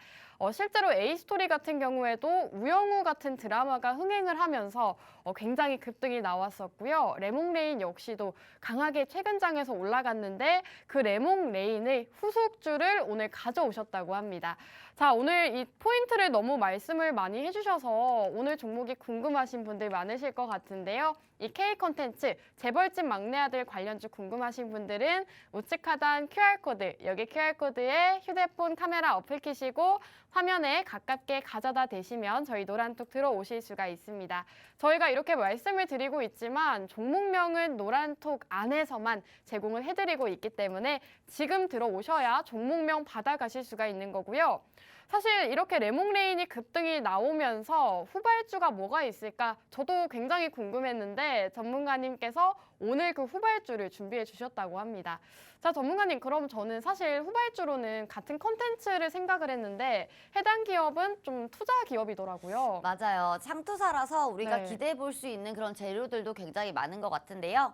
실제로 A스토리 같은 경우에도 우영우 같은 드라마가 흥행을 하면서 굉장히 급등이 나왔었고요. 레몽레인 역시도 강하게 최근 장에서 올라갔는데 그 레몽레인의 후속주를 오늘 가져오셨다고 합니다. 자, 오늘 이 포인트를 너무 말씀을 많이 해주셔서 오늘 종목이 궁금하신 분들 많으실 것 같은데요. 이 K 콘텐츠 재벌집 막내 아들 관련주 궁금하신 분들은 우측 하단 QR코드, 여기 QR코드에 휴대폰 카메라 어플 키시고 화면에 가깝게 가져다 대시면 저희 노란톡 들어오실 수가 있습니다. 저희가 이렇게 말씀을 드리고 있지만 종목명은 노란톡 안에서만 제공을 해드리고 있기 때문에 지금 들어오셔야 종목명 받아가실 수가 있는 거고요. 사실 이렇게 레몽레인이 급등이 나오면서 후발주가 뭐가 있을까 저도 굉장히 궁금했는데 전문가님께서 오늘 그 후발주를 준비해 주셨다고 합니다. 자, 전문가님, 그럼 저는 사실 후발주로는 같은 컨텐츠를 생각을 했는데 해당 기업은 좀 투자 기업이더라고요. 맞아요. 창투사라서 우리가 네. 기대해 볼 수 있는 그런 재료들도 굉장히 많은 것 같은데요.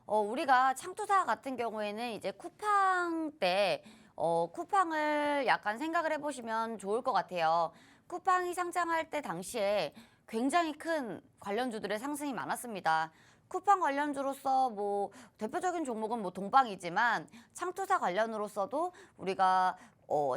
우리가 창투사 같은 경우에는 이제 쿠팡 때 쿠팡을 약간 생각을 해보시면 좋을 것 같아요. 쿠팡이 상장할 때 당시에 굉장히 큰 관련주들의 상승이 많았습니다. 쿠팡 관련주로서 뭐 대표적인 종목은 뭐 동방이지만 창투사 관련으로서도 우리가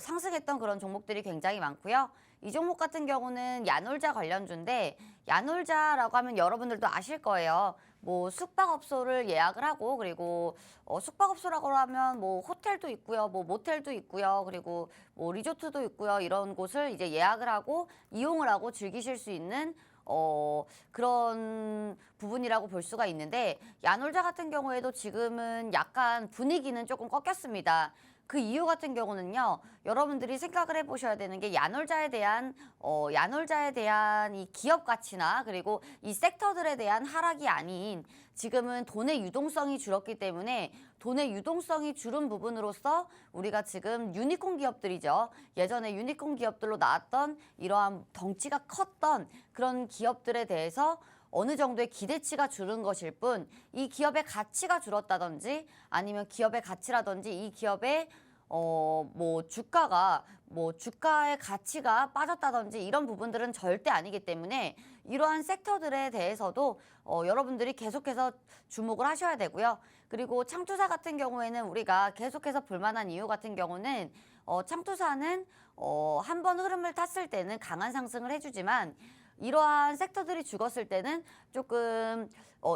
상승했던 그런 종목들이 굉장히 많고요. 이 종목 같은 경우는 야놀자 관련주인데 야놀자라고 하면 여러분들도 아실 거예요. 뭐 숙박업소를 예약을 하고 그리고 숙박업소라고 하면 뭐 호텔도 있고요, 뭐 모텔도 있고요, 그리고 뭐 리조트도 있고요. 이런 곳을 이제 예약을 하고 이용을 하고 즐기실 수 있는 그런 부분이라고 볼 수가 있는데 야놀자 같은 경우에도 지금은 약간 분위기는 조금 꺾였습니다. 그 이유 같은 경우는요, 여러분들이 생각을 해보셔야 되는 게 야놀자에 대한 이 기업 가치나 그리고 이 섹터들에 대한 하락이 아닌 지금은 돈의 유동성이 줄었기 때문에 돈의 유동성이 줄은 부분으로서 우리가 지금 유니콘 기업들이죠. 예전에 유니콘 기업들로 나왔던 이러한 덩치가 컸던 그런 기업들에 대해서 어느 정도의 기대치가 줄은 것일 뿐 이 기업의 가치가 줄었다든지 아니면 기업의 가치라든지 이 기업의 주가의 가치가 빠졌다든지 이런 부분들은 절대 아니기 때문에 이러한 섹터들에 대해서도 여러분들이 계속해서 주목을 하셔야 되고요. 그리고 창투사 같은 경우에는 우리가 계속해서 볼만한 이유 같은 경우는 창투사는 한 번 흐름을 탔을 때는 강한 상승을 해주지만 이러한 섹터들이 죽었을 때는 조금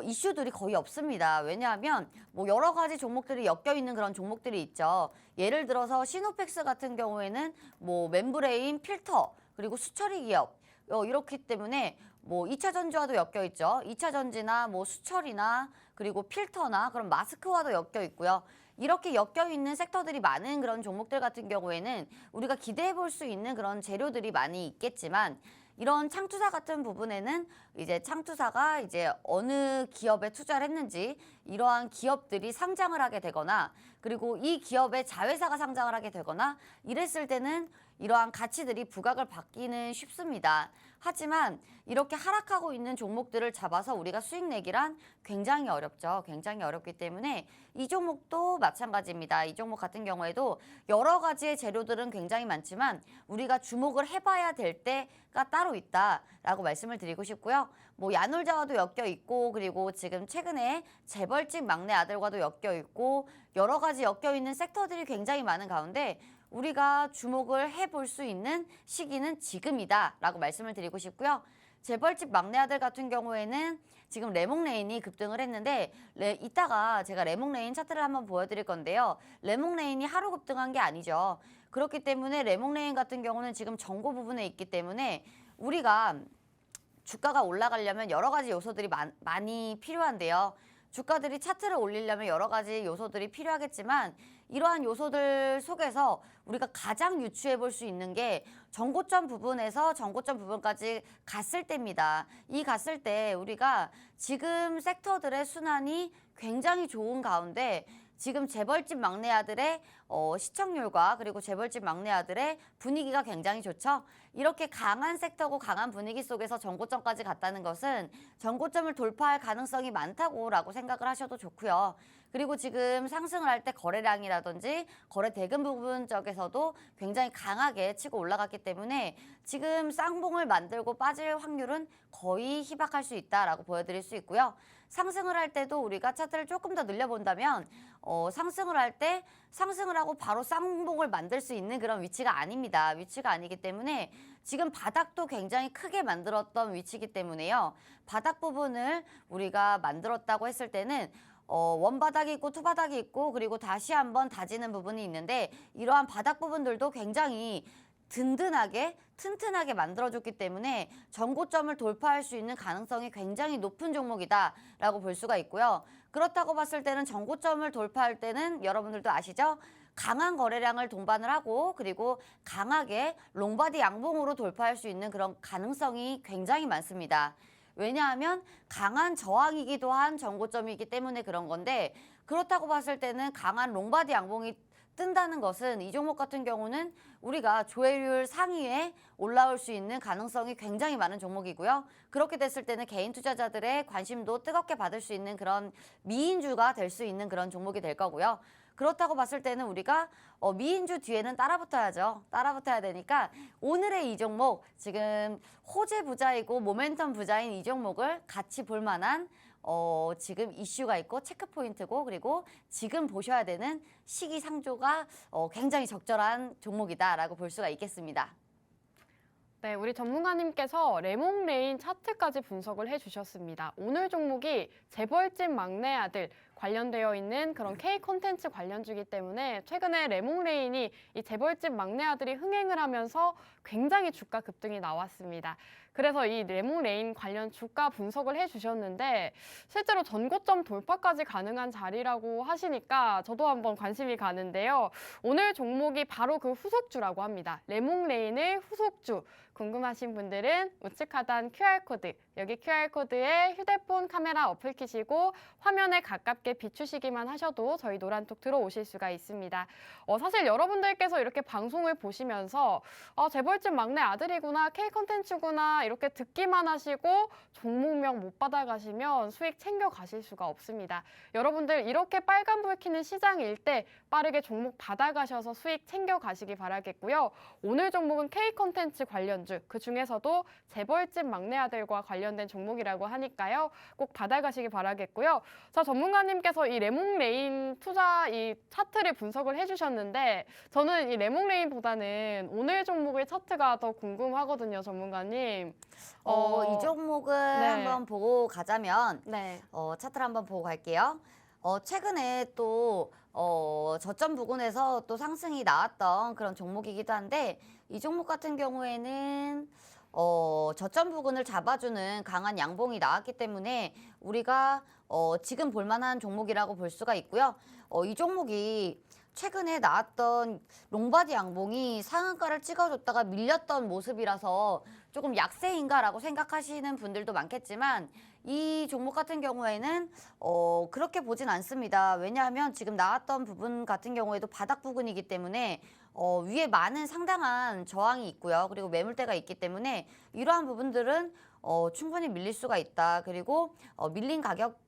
이슈들이 거의 없습니다. 왜냐하면 뭐 여러 가지 종목들이 엮여 있는 그런 종목들이 있죠. 예를 들어서 시노펙스 같은 경우에는 뭐 멤브레인, 필터, 그리고 수처리 기업 이렇기 때문에 뭐 2차 전지와도 엮여 있죠. 2차 전지나 뭐 수처리나 그리고 필터나 그런 마스크와도 엮여 있고요. 이렇게 엮여 있는 섹터들이 많은 그런 종목들 같은 경우에는 우리가 기대해 볼 수 있는 그런 재료들이 많이 있겠지만 이런 창투사 같은 부분에는 이제 창투사가 이제 어느 기업에 투자를 했는지 이러한 기업들이 상장을 하게 되거나 그리고 이 기업의 자회사가 상장을 하게 되거나 이랬을 때는 이러한 가치들이 부각을 받기는 쉽습니다. 하지만 이렇게 하락하고 있는 종목들을 잡아서 우리가 수익 내기란 굉장히 어렵죠. 굉장히 어렵기 때문에 이 종목도 마찬가지입니다. 이 종목 같은 경우에도 여러 가지의 재료들은 굉장히 많지만 우리가 주목을 해봐야 될 때가 따로 있다라고 말씀을 드리고 싶고요. 뭐 야놀자와도 엮여 있고 그리고 지금 최근에 재벌집 막내 아들과도 엮여 있고 여러 가지 엮여 있는 섹터들이 굉장히 많은 가운데 우리가 주목을 해볼 수 있는 시기는 지금이다라고 말씀을 드리고 싶고요. 재벌집 막내 아들 같은 경우에는 지금 레몽레인이 급등을 했는데 이따가 제가 레몽레인 차트를 한번 보여드릴 건데요. 레몽레인이 하루 급등한 게 아니죠. 그렇기 때문에 레몽레인 같은 경우는 지금 정고 부분에 있기 때문에 우리가 주가가 올라가려면 여러 가지 요소들이 많이 필요한데요. 주가들이 차트를 올리려면 여러 가지 요소들이 필요하겠지만 이러한 요소들 속에서 우리가 가장 유추해 볼 수 있는 게 전고점 부분에서 전고점 부분까지 갔을 때입니다. 이 갔을 때 우리가 지금 섹터들의 순환이 굉장히 좋은 가운데 지금 재벌집 막내 아들의 시청률과 그리고 재벌집 막내 아들의 분위기가 굉장히 좋죠. 이렇게 강한 섹터고 강한 분위기 속에서 전고점까지 갔다는 것은 전고점을 돌파할 가능성이 많다고라고 생각을 하셔도 좋고요. 그리고 지금 상승을 할 때 거래량이라든지 거래 대금 부분 쪽에서도 굉장히 강하게 치고 올라갔기 때문에 지금 쌍봉을 만들고 빠질 확률은 거의 희박할 수 있다라고 보여드릴 수 있고요. 상승을 할 때도 우리가 차트를 조금 더 늘려본다면 상승을 할 때 상승을 하고 바로 쌍봉을 만들 수 있는 그런 위치가 아닙니다. 위치가 아니기 때문에 지금 바닥도 굉장히 크게 만들었던 위치이기 때문에요. 바닥 부분을 우리가 만들었다고 했을 때는 원바닥이 있고 투바닥이 있고 그리고 다시 한번 다지는 부분이 있는데 이러한 바닥 부분들도 굉장히 든든하게 튼튼하게 만들어줬기 때문에 전고점을 돌파할 수 있는 가능성이 굉장히 높은 종목이다라고 볼 수가 있고요. 그렇다고 봤을 때는 전고점을 돌파할 때는 여러분들도 아시죠? 강한 거래량을 동반을 하고 그리고 강하게 롱바디 양봉으로 돌파할 수 있는 그런 가능성이 굉장히 많습니다. 왜냐하면 강한 저항이기도 한 전고점이기 때문에 그런 건데 그렇다고 봤을 때는 강한 롱바디 양봉이 뜬다는 것은 이 종목 같은 경우는 우리가 조회율 상위에 올라올 수 있는 가능성이 굉장히 많은 종목이고요. 그렇게 됐을 때는 개인 투자자들의 관심도 뜨겁게 받을 수 있는 그런 미인주가 될 수 있는 그런 종목이 될 거고요. 그렇다고 봤을 때는 우리가 미인주 뒤에는 따라붙어야죠. 따라붙어야 되니까 오늘의 이 종목 지금 호재 부자이고 모멘텀 부자인 이 종목을 같이 볼 만한 지금 이슈가 있고 체크포인트고 그리고 지금 보셔야 되는 시기상조가 굉장히 적절한 종목이다라고 볼 수가 있겠습니다. 네, 우리 전문가님께서 레몽레인 차트까지 분석을 해주셨습니다. 오늘 종목이 재벌집 막내 아들 관련되어 있는 그런 K 콘텐츠 관련주이기 때문에 최근에 레몽레인이 이 재벌집 막내 아들이 흥행을 하면서 굉장히 주가 급등이 나왔습니다. 그래서 이 레몽레인 관련 주가 분석을 해주셨는데 실제로 전고점 돌파까지 가능한 자리라고 하시니까 저도 한번 관심이 가는데요. 오늘 종목이 바로 그 후속주라고 합니다. 레몽레인의 후속주. 궁금하신 분들은 우측 하단 QR코드, 여기 QR코드에 휴대폰 카메라 어플 키시고 화면에 가깝게 비추시기만 하셔도 저희 노란톡 들어오실 수가 있습니다. 사실 여러분들께서 이렇게 방송을 보시면서 재벌집 막내 아들이구나, K 콘텐츠구나 이렇게 듣기만 하시고 종목명 못 받아가시면 수익 챙겨가실 수가 없습니다. 여러분들 이렇게 빨간불 켜는 시장일 때 빠르게 종목 받아가셔서 수익 챙겨가시기 바라겠고요. 오늘 종목은 K 콘텐츠 관련주, 그 중에서도 재벌집 막내 아들과 관련된 종목이라고 하니까요. 꼭 받아가시기 바라겠고요. 자, 전문가님께서 이 레몽레인 투자 이 차트를 분석을 해주셨는데 저는 이 레몽레인보다는 오늘 종목의 차트가 더 궁금하거든요, 전문가님. 이 종목을 네. 한번 보고 가자면 네. 차트를 한번 보고 갈게요. 최근에 또 저점 부근에서 또 상승이 나왔던 그런 종목이기도 한데 이 종목 같은 경우에는 저점 부근을 잡아주는 강한 양봉이 나왔기 때문에 우리가 지금 볼만한 종목이라고 볼 수가 있고요. 이 종목이 최근에 나왔던 롱바디 양봉이 상한가를 찍어줬다가 밀렸던 모습이라서 조금 약세인가라고 생각하시는 분들도 많겠지만 이 종목 같은 경우에는 그렇게 보진 않습니다. 왜냐하면 지금 나왔던 부분 같은 경우에도 바닥 부근이기 때문에 위에 많은 상당한 저항이 있고요. 그리고 매물대가 있기 때문에 이러한 부분들은 충분히 밀릴 수가 있다. 그리고 밀린 가격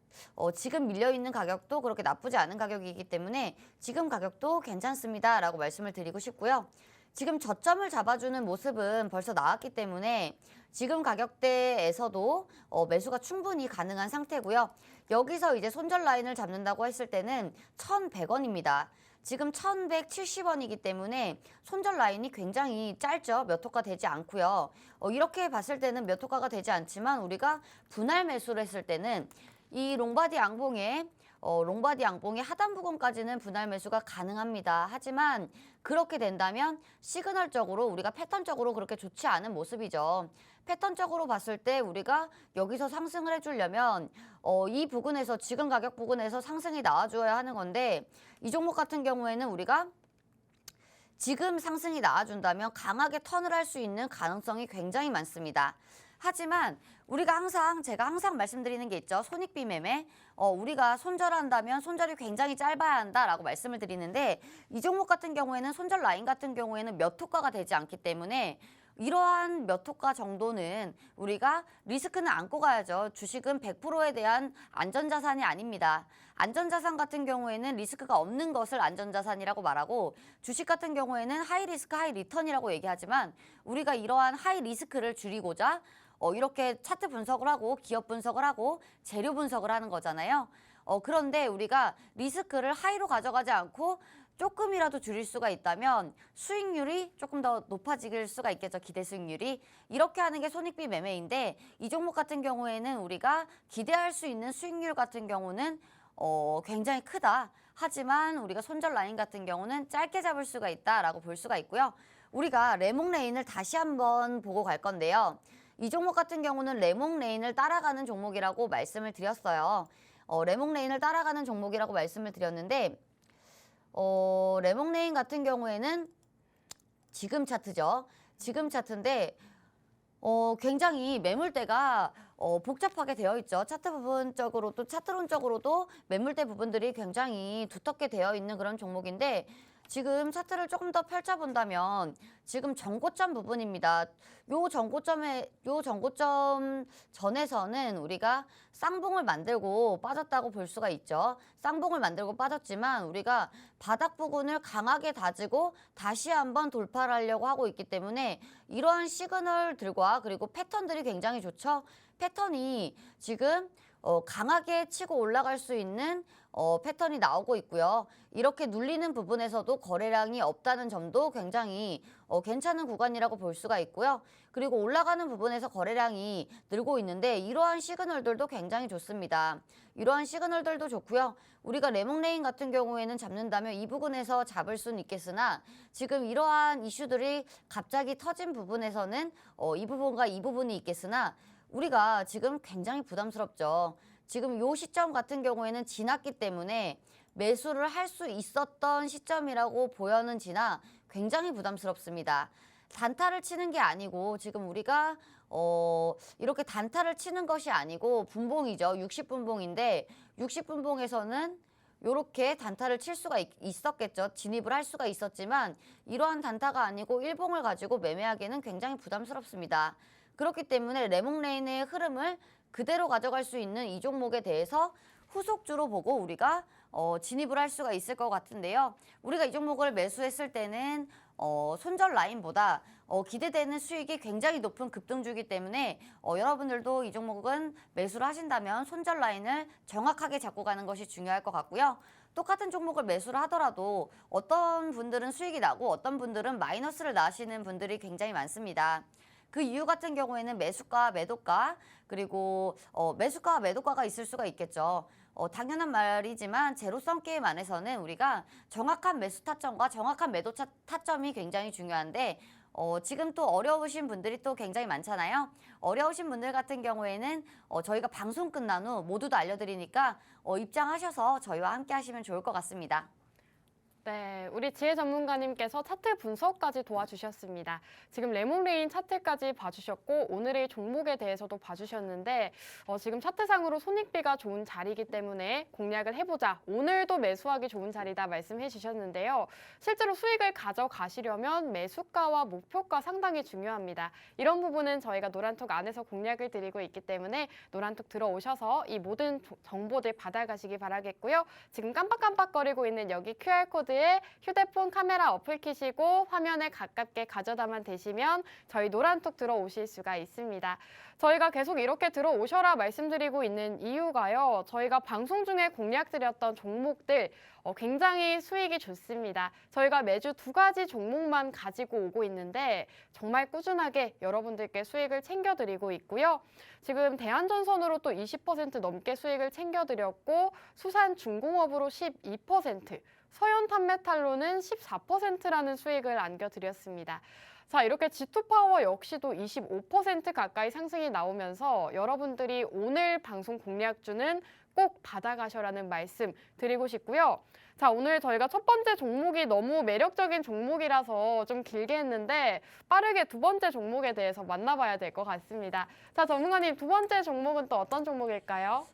지금 밀려있는 가격도 그렇게 나쁘지 않은 가격이기 때문에 지금 가격도 괜찮습니다라고 말씀을 드리고 싶고요. 지금 저점을 잡아주는 모습은 벌써 나왔기 때문에 지금 가격대에서도 매수가 충분히 가능한 상태고요. 여기서 이제 손절 라인을 잡는다고 했을 때는 1,100원입니다. 지금 1,170원이기 때문에 손절 라인이 굉장히 짧죠. 몇 호가 되지 않고요. 이렇게 봤을 때는 몇 호가가 되지 않지만 우리가 분할 매수를 했을 때는 이 롱바디 양봉의 하단 부분까지는 분할 매수가 가능합니다. 하지만 그렇게 된다면 시그널적으로 우리가 패턴적으로 그렇게 좋지 않은 모습이죠. 패턴적으로 봤을 때 우리가 여기서 상승을 해주려면 이 부근에서 지금 가격 부근에서 상승이 나와줘야 하는 건데 이 종목 같은 경우에는 우리가 지금 상승이 나와준다면 강하게 턴을 할 수 있는 가능성이 굉장히 많습니다. 하지만 제가 항상 말씀드리는 게 있죠. 손익비 매매. 우리가 손절한다면 손절이 굉장히 짧아야 한다라고 말씀을 드리는데 이 종목 같은 경우에는 손절 라인 같은 경우에는 몇 호가가 되지 않기 때문에 이러한 몇 호가 정도는 우리가 리스크는 안고 가야죠. 주식은 100%에 대한 안전자산이 아닙니다. 안전자산 같은 경우에는 리스크가 없는 것을 안전자산이라고 말하고 주식 같은 경우에는 하이 리스크 하이 리턴이라고 얘기하지만 우리가 이러한 하이 리스크를 줄이고자 이렇게 차트 분석을 하고 기업 분석을 하고 재료 분석을 하는 거잖아요. 그런데 우리가 리스크를 하이로 가져가지 않고 조금이라도 줄일 수가 있다면 수익률이 조금 더 높아질 수가 있겠죠. 기대 수익률이. 이렇게 하는 게 손익비 매매인데 이 종목 같은 경우에는 우리가 기대할 수 있는 수익률 같은 경우는 굉장히 크다. 하지만 우리가 손절 라인 같은 경우는 짧게 잡을 수가 있다라고 볼 수가 있고요. 우리가 레몽 레인을 다시 한번 보고 갈 건데요. 이 종목 같은 경우는 레몽 레인을 따라가는 종목이라고 말씀을 드렸어요. 레몽 레인을 따라가는 종목이라고 말씀을 드렸는데 레몽 레인 같은 경우에는 지금 차트죠. 지금 차트인데 굉장히 매물대가 복잡하게 되어 있죠. 차트론적으로도 매물대 부분들이 굉장히 두텁게 되어 있는 그런 종목인데 지금 차트를 조금 더 펼쳐본다면 지금 전고점 부분입니다. 요 전고점 전에서는 우리가 쌍봉을 만들고 빠졌다고 볼 수가 있죠. 쌍봉을 만들고 빠졌지만 우리가 바닥 부분을 강하게 다지고 다시 한번 돌파를 하려고 하고 있기 때문에 이러한 시그널들과 그리고 패턴들이 굉장히 좋죠. 패턴이 지금 강하게 치고 올라갈 수 있는 패턴이 나오고 있고요. 이렇게 눌리는 부분에서도 거래량이 없다는 점도 굉장히 괜찮은 구간이라고 볼 수가 있고요. 그리고 올라가는 부분에서 거래량이 늘고 있는데 이러한 시그널들도 굉장히 좋습니다. 이러한 시그널들도 좋고요. 우리가 레몽레인 같은 경우에는 잡는다면 이 부분에서 잡을 수는 있겠으나 지금 이러한 이슈들이 갑자기 터진 부분에서는 이 부분과 이 부분이 있겠으나 우리가 지금 굉장히 부담스럽죠. 지금 이 시점 같은 경우에는 지났기 때문에 매수를 할 수 있었던 시점이라고 보여는지나 굉장히 부담스럽습니다. 단타를 치는 게 아니고 지금 우리가 이렇게 단타를 치는 것이 아니고 분봉이죠. 60분봉인데 60분봉에서는 이렇게 단타를 칠 수가 있었겠죠. 진입을 할 수가 있었지만 이러한 단타가 아니고 일봉을 가지고 매매하기는 굉장히 부담스럽습니다. 그렇기 때문에 레몽레인의 흐름을 그대로 가져갈 수 있는 이 종목에 대해서 후속주로 보고 우리가 진입을 할 수가 있을 것 같은데요. 우리가 이 종목을 매수했을 때는 손절 라인보다 기대되는 수익이 굉장히 높은 급등주이기 때문에 여러분들도 이 종목은 매수를 하신다면 손절 라인을 정확하게 잡고 가는 것이 중요할 것 같고요. 똑같은 종목을 매수를 하더라도 어떤 분들은 수익이 나고 어떤 분들은 마이너스를 나시는 분들이 굉장히 많습니다. 그 이유 같은 경우에는 매수가, 매도가, 그리고 매수가와 매도가가 있을 수가 있겠죠. 당연한 말이지만 제로섬 게임 안에서는 우리가 정확한 매수 타점과 정확한 매도 타점이 굉장히 중요한데 지금 또 어려우신 분들이 또 굉장히 많잖아요. 어려우신 분들 같은 경우에는 저희가 방송 끝난 후 모두 다 알려드리니까 입장하셔서 저희와 함께 하시면 좋을 것 같습니다. 네, 우리 지혜 전문가님께서 차트 분석까지 도와주셨습니다. 지금 레몽레인 차트까지 봐주셨고 오늘의 종목에 대해서도 봐주셨는데 지금 차트상으로 손익비가 좋은 자리이기 때문에 공략을 해보자. 오늘도 매수하기 좋은 자리다 말씀해 주셨는데요. 실제로 수익을 가져가시려면 매수가와 목표가 상당히 중요합니다. 이런 부분은 저희가 노란톡 안에서 공략을 드리고 있기 때문에 노란톡 들어오셔서 이 모든 정보들 받아가시기 바라겠고요. 지금 깜빡깜빡거리고 있는 여기 QR코드 QR코드에 휴대폰 카메라 어플 키시고 화면에 가깝게 가져다만 대시면 저희 노란톡 들어오실 수가 있습니다. 저희가 계속 이렇게 들어오셔라 말씀드리고 있는 이유가요. 저희가 방송 중에 공략드렸던 종목들 굉장히 수익이 좋습니다. 저희가 매주 2가지 종목만 가지고 오고 있는데 정말 꾸준하게 여러분들께 수익을 챙겨드리고 있고요. 지금 대한전선으로 또 20% 넘게 수익을 챙겨드렸고 수산중공업으로 12%, 서현탄메탈로는 14%라는 수익을 안겨드렸습니다. 자, 이렇게 G2파워 역시도 25% 가까이 상승이 나오면서 여러분들이 오늘 방송 공략주는 꼭 받아가셔라는 말씀 드리고 싶고요. 자, 오늘 저희가 첫 번째 종목이 너무 매력적인 종목이라서 좀 길게 했는데 빠르게 두 번째 종목에 대해서 만나봐야 될 것 같습니다. 자, 전문가님, 두 번째 종목은 또 어떤 종목일까요?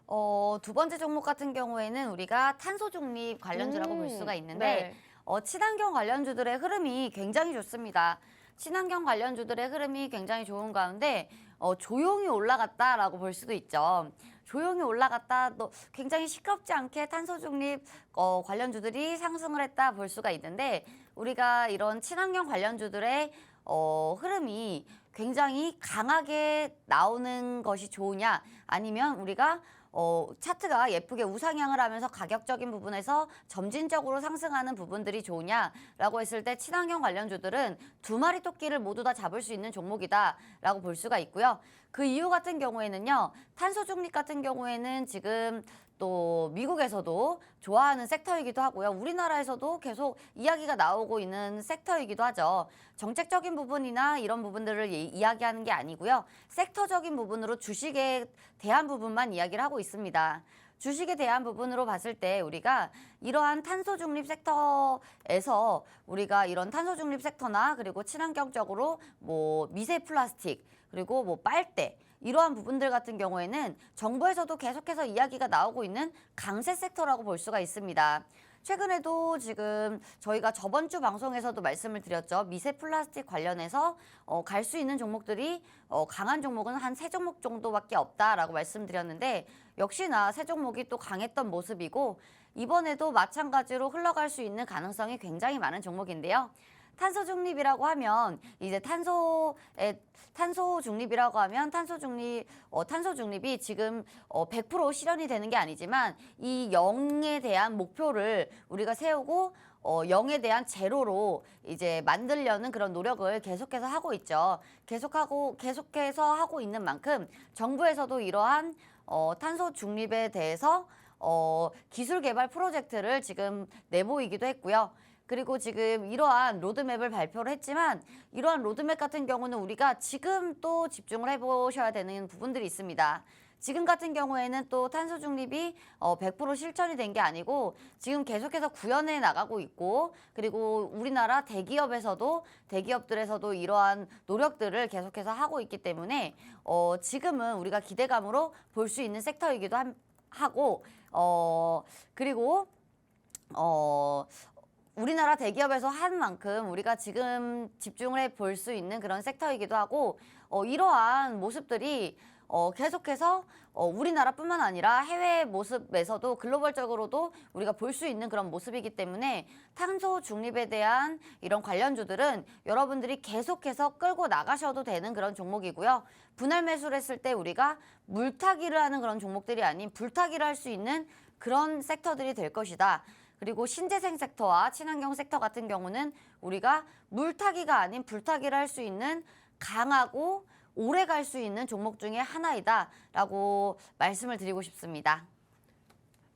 두 번째 종목 같은 경우에는 우리가 탄소 중립 관련주라고 볼 수가 있는데 네. 친환경 관련주들의 흐름이 굉장히 좋습니다. 친환경 관련주들의 흐름이 굉장히 좋은 가운데 조용히 올라갔다라고 볼 수도 있죠. 조용히 올라갔다 또 굉장히 시끄럽지 않게 탄소 중립 관련주들이 상승을 했다 볼 수가 있는데 우리가 이런 친환경 관련주들의 흐름이 굉장히 강하게 나오는 것이 좋으냐 아니면 우리가 차트가 예쁘게 우상향을 하면서 가격적인 부분에서 점진적으로 상승하는 부분들이 좋으냐라고 했을 때 친환경 관련주들은 두 마리 토끼를 모두 다 잡을 수 있는 종목이다라고 볼 수가 있고요. 그 이유 같은 경우에는요. 탄소 중립 같은 경우에는 지금 또 미국에서도 좋아하는 섹터이기도 하고요. 우리나라에서도 계속 이야기가 나오고 있는 섹터이기도 하죠. 정책적인 부분이나 이런 부분들을 이야기하는 게 아니고요. 섹터적인 부분으로 주식에 대한 부분만 이야기를 하고 있습니다. 주식에 대한 부분으로 봤을 때 우리가 이러한 탄소 중립 섹터에서 우리가 이런 탄소 중립 섹터나 그리고 친환경적으로 뭐 미세 플라스틱 그리고 뭐 빨대 이러한 부분들 같은 경우에는 정부에서도 계속해서 이야기가 나오고 있는 강세 섹터라고 볼 수가 있습니다. 최근에도 지금 저희가 저번 주 방송에서도 말씀을 드렸죠. 미세 플라스틱 관련해서 갈 수 있는 종목들이 강한 종목은 한 3종목 정도밖에 없다라고 말씀드렸는데 역시나 3종목이 또 강했던 모습이고 이번에도 마찬가지로 흘러갈 수 있는 가능성이 굉장히 많은 종목인데요. 탄소 중립이라고 하면 이제 탄소 중립이라고 하면 탄소 중립이 지금 100% 실현이 되는 게 아니지만 이 0에 대한 목표를 우리가 세우고 0에 대한 제로로 이제 만들려는 그런 노력을 계속해서 하고 있죠. 계속해서 하고 있는 만큼 정부에서도 이러한 탄소 중립에 대해서 기술 개발 프로젝트를 지금 내보이기도 했고요. 그리고 지금 이러한 로드맵을 발표를 했지만 이러한 로드맵 같은 경우는 우리가 지금 또 집중을 해보셔야 되는 부분들이 있습니다. 지금 같은 경우에는 또 탄소 중립이 100% 실천이 된 게 아니고 지금 계속해서 구현해 나가고 있고 그리고 우리나라 대기업들에서도 이러한 노력들을 계속해서 하고 있기 때문에 지금은 우리가 기대감으로 볼 수 있는 섹터이기도 하고 그리고 우리나라 대기업에서 한 만큼 우리가 지금 집중을 해 볼 수 있는 그런 섹터이기도 하고 이러한 모습들이 계속해서 우리나라뿐만 아니라 해외 모습에서도 글로벌적으로도 우리가 볼 수 있는 그런 모습이기 때문에 탄소 중립에 대한 이런 관련주들은 여러분들이 계속해서 끌고 나가셔도 되는 그런 종목이고요. 분할 매수를 했을 때 우리가 물타기를 하는 그런 종목들이 아닌 불타기를 할 수 있는 그런 섹터들이 될 것이다. 그리고 신재생 섹터와 친환경 섹터 같은 경우는 우리가 물타기가 아닌 불타기를 할 수 있는 강하고 오래 갈 수 있는 종목 중에 하나이다라고 말씀을 드리고 싶습니다.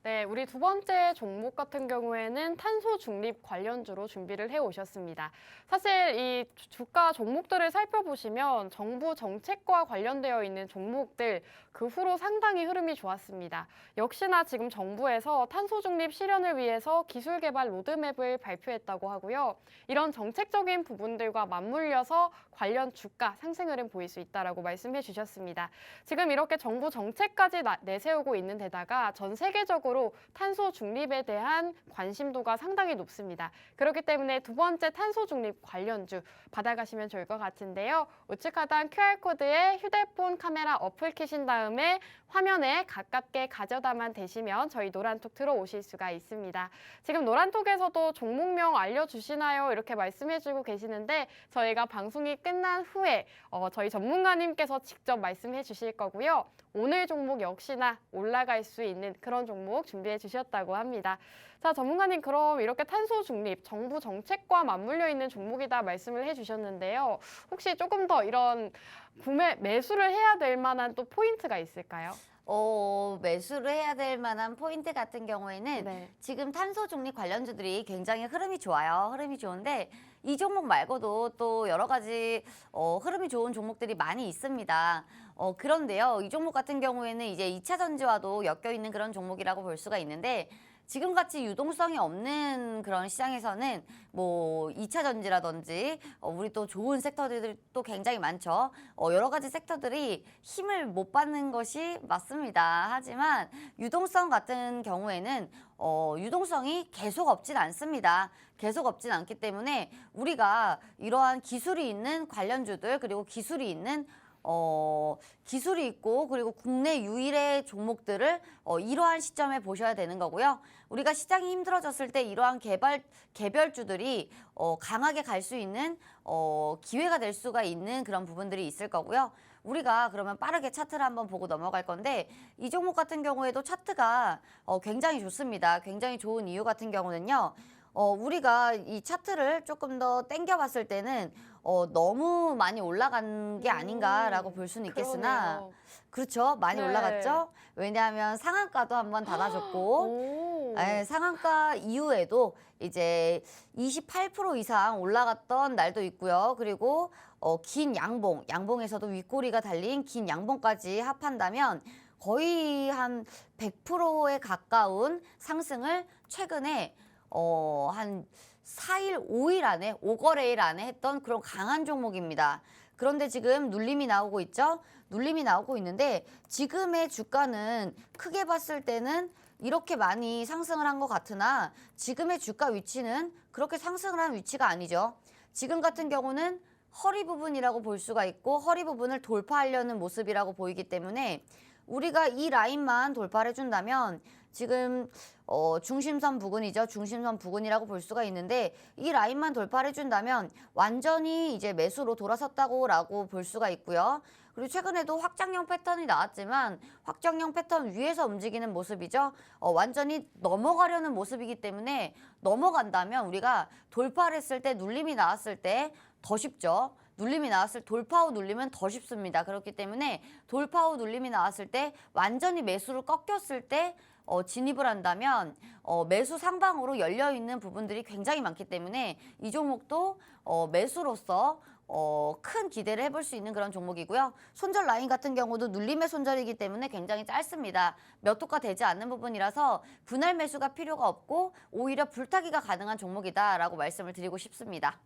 네, 우리 두 번째 종목 같은 경우에는 탄소 중립 관련주로 준비를 해 오셨습니다. 사실 이 주가 종목들을 살펴보시면 정부 정책과 관련되어 있는 종목들 그 후로 상당히 흐름이 좋았습니다. 역시나 지금 정부에서 탄소 중립 실현을 위해서 기술 개발 로드맵을 발표했다고 하고요. 이런 정책적인 부분들과 맞물려서 관련 주가 상승 흐름 보일 수 있다라고 말씀해 주셨습니다. 지금 이렇게 정부 정책까지 내세우고 있는 데다가 전 세계적으로 탄소 중립에 대한 관심도가 상당히 높습니다. 그렇기 때문에 두 번째 탄소 중립 관련주 받아가시면 좋을 것 같은데요. 우측 하단 QR코드에 휴대폰 카메라 어플 키신 다음에 화면에 가깝게 가져다만 대시면 저희 노란톡 들어오실 수가 있습니다. 지금 노란톡에서도 종목명 알려주시나요? 이렇게 말씀해주고 계시는데 저희가 방송이 끝난 후에 저희 전문가님께서 직접 말씀해 주실 거고요. 오늘 종목 역시나 올라갈 수 있는 그런 종목 준비해 주셨다고 합니다. 자, 전문가님 그럼 이렇게 탄소 중립, 정부 정책과 맞물려 있는 종목이다 말씀을 해주셨는데요. 혹시 조금 더 이런 매수를 해야 될 만한 또 포인트가 있을까요? 매수를 해야 될 만한 포인트 같은 경우에는 네. 지금 탄소 중립 관련주들이 굉장히 흐름이 좋아요. 흐름이 좋은데 이 종목 말고도 또 여러 가지 흐름이 좋은 종목들이 많이 있습니다. 그런데요, 이 종목 같은 경우에는 이제 2차 전지와도 엮여 있는 그런 종목이라고 볼 수가 있는데 지금같이 유동성이 없는 그런 시장에서는 뭐 2차 전지라든지 우리 또 좋은 섹터들이 또 굉장히 많죠. 여러 가지 섹터들이 힘을 못 받는 것이 맞습니다. 하지만 유동성 같은 경우에는 유동성이 계속 없진 않습니다. 계속 없진 않기 때문에 우리가 이러한 기술이 있는 관련주들 그리고 기술이 있는 기술이 있고 그리고 국내 유일의 종목들을 이러한 시점에 보셔야 되는 거고요. 우리가 시장이 힘들어졌을 때 이러한 개별주들이 강하게 갈 수 있는 기회가 될 수가 있는 그런 부분들이 있을 거고요. 우리가 그러면 빠르게 차트를 한번 보고 넘어갈 건데 이 종목 같은 경우에도 차트가 굉장히 좋습니다. 굉장히 좋은 이유 같은 경우는요. 우리가 이 차트를 조금 더 당겨봤을 때는 너무 많이 올라간 게 아닌가라고 볼 수는 있겠으나 그러네요. 그렇죠. 많이 네. 올라갔죠. 왜냐하면 상한가도 한번 닫아줬고 오. 상한가 이후에도 이제 28% 이상 올라갔던 날도 있고요. 그리고 긴 양봉에서도 윗꼬리가 달린 긴 양봉까지 합한다면 거의 한 100%에 가까운 상승을 최근에 한 4일, 5일 안에, 5거래일 안에 했던 그런 강한 종목입니다. 그런데 지금 눌림이 나오고 있죠? 눌림이 나오고 있는데 지금의 주가는 크게 봤을 때는 이렇게 많이 상승을 한 것 같으나 지금의 주가 위치는 그렇게 상승을 한 위치가 아니죠. 지금 같은 경우는 허리 부분이라고 볼 수가 있고 허리 부분을 돌파하려는 모습이라고 보이기 때문에 우리가 이 라인만 돌파를 해준다면 지금 중심선 부근이죠. 중심선 부근이라고 볼 수가 있는데 이 라인만 돌파를 해준다면 완전히 이제 매수로 돌아섰다고라고 볼 수가 있고요. 그리고 최근에도 확장형 패턴이 나왔지만 확장형 패턴 위에서 움직이는 모습이죠. 완전히 넘어가려는 모습이기 때문에 넘어간다면 우리가 돌파를 했을 때 눌림이 나왔을 때 더 쉽죠. 눌림이 나왔을 돌파 후 눌림은 더 쉽습니다. 그렇기 때문에 돌파 후 눌림이 나왔을 때 완전히 매수를 꺾였을 때 진입을 한다면 매수 상방으로 열려있는 부분들이 굉장히 많기 때문에 이 종목도 매수로서 큰 기대를 해볼 수 있는 그런 종목이고요. 손절 라인 같은 경우도 눌림의 손절이기 때문에 굉장히 짧습니다. 몇 호가 되지 않는 부분이라서 분할 매수가 필요가 없고 오히려 불타기가 가능한 종목이다라고 말씀을 드리고 싶습니다.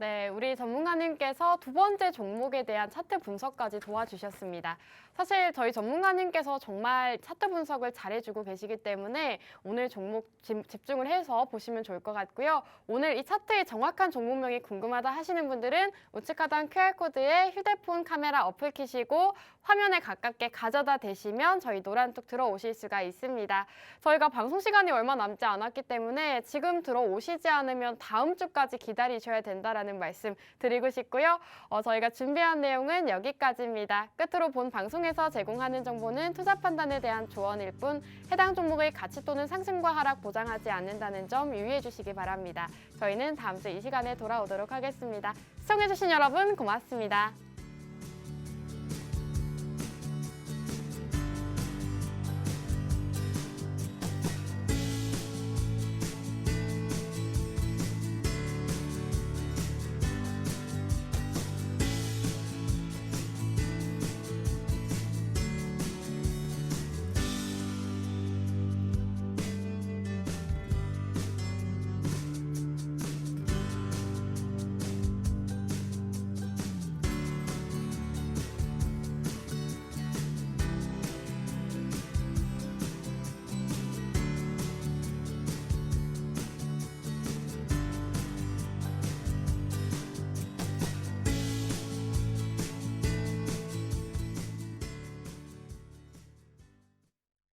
네, 우리 전문가님께서 두 번째 종목에 대한 차트 분석까지 도와주셨습니다. 사실 저희 전문가님께서 정말 차트 분석을 잘해주고 계시기 때문에 오늘 종목 집중을 해서 보시면 좋을 것 같고요. 오늘 이 차트의 정확한 종목명이 궁금하다 하시는 분들은 우측 하단 QR코드에 휴대폰 카메라 어플 키시고 화면에 가깝게 가져다 대시면 저희 노란톡 들어오실 수가 있습니다. 저희가 방송 시간이 얼마 남지 않았기 때문에 지금 들어오시지 않으면 다음 주까지 기다리셔야 된다라는 말씀 드리고 싶고요. 저희가 준비한 내용은 여기까지입니다. 끝으로 본 방송에서 제공하는 정보는 투자 판단에 대한 조언일 뿐 해당 종목의 가치 또는 상승과 하락 보장하지 않는다는 점 유의해 주시기 바랍니다. 저희는 다음 주 이 시간에 돌아오도록 하겠습니다. 시청해주신 여러분 고맙습니다.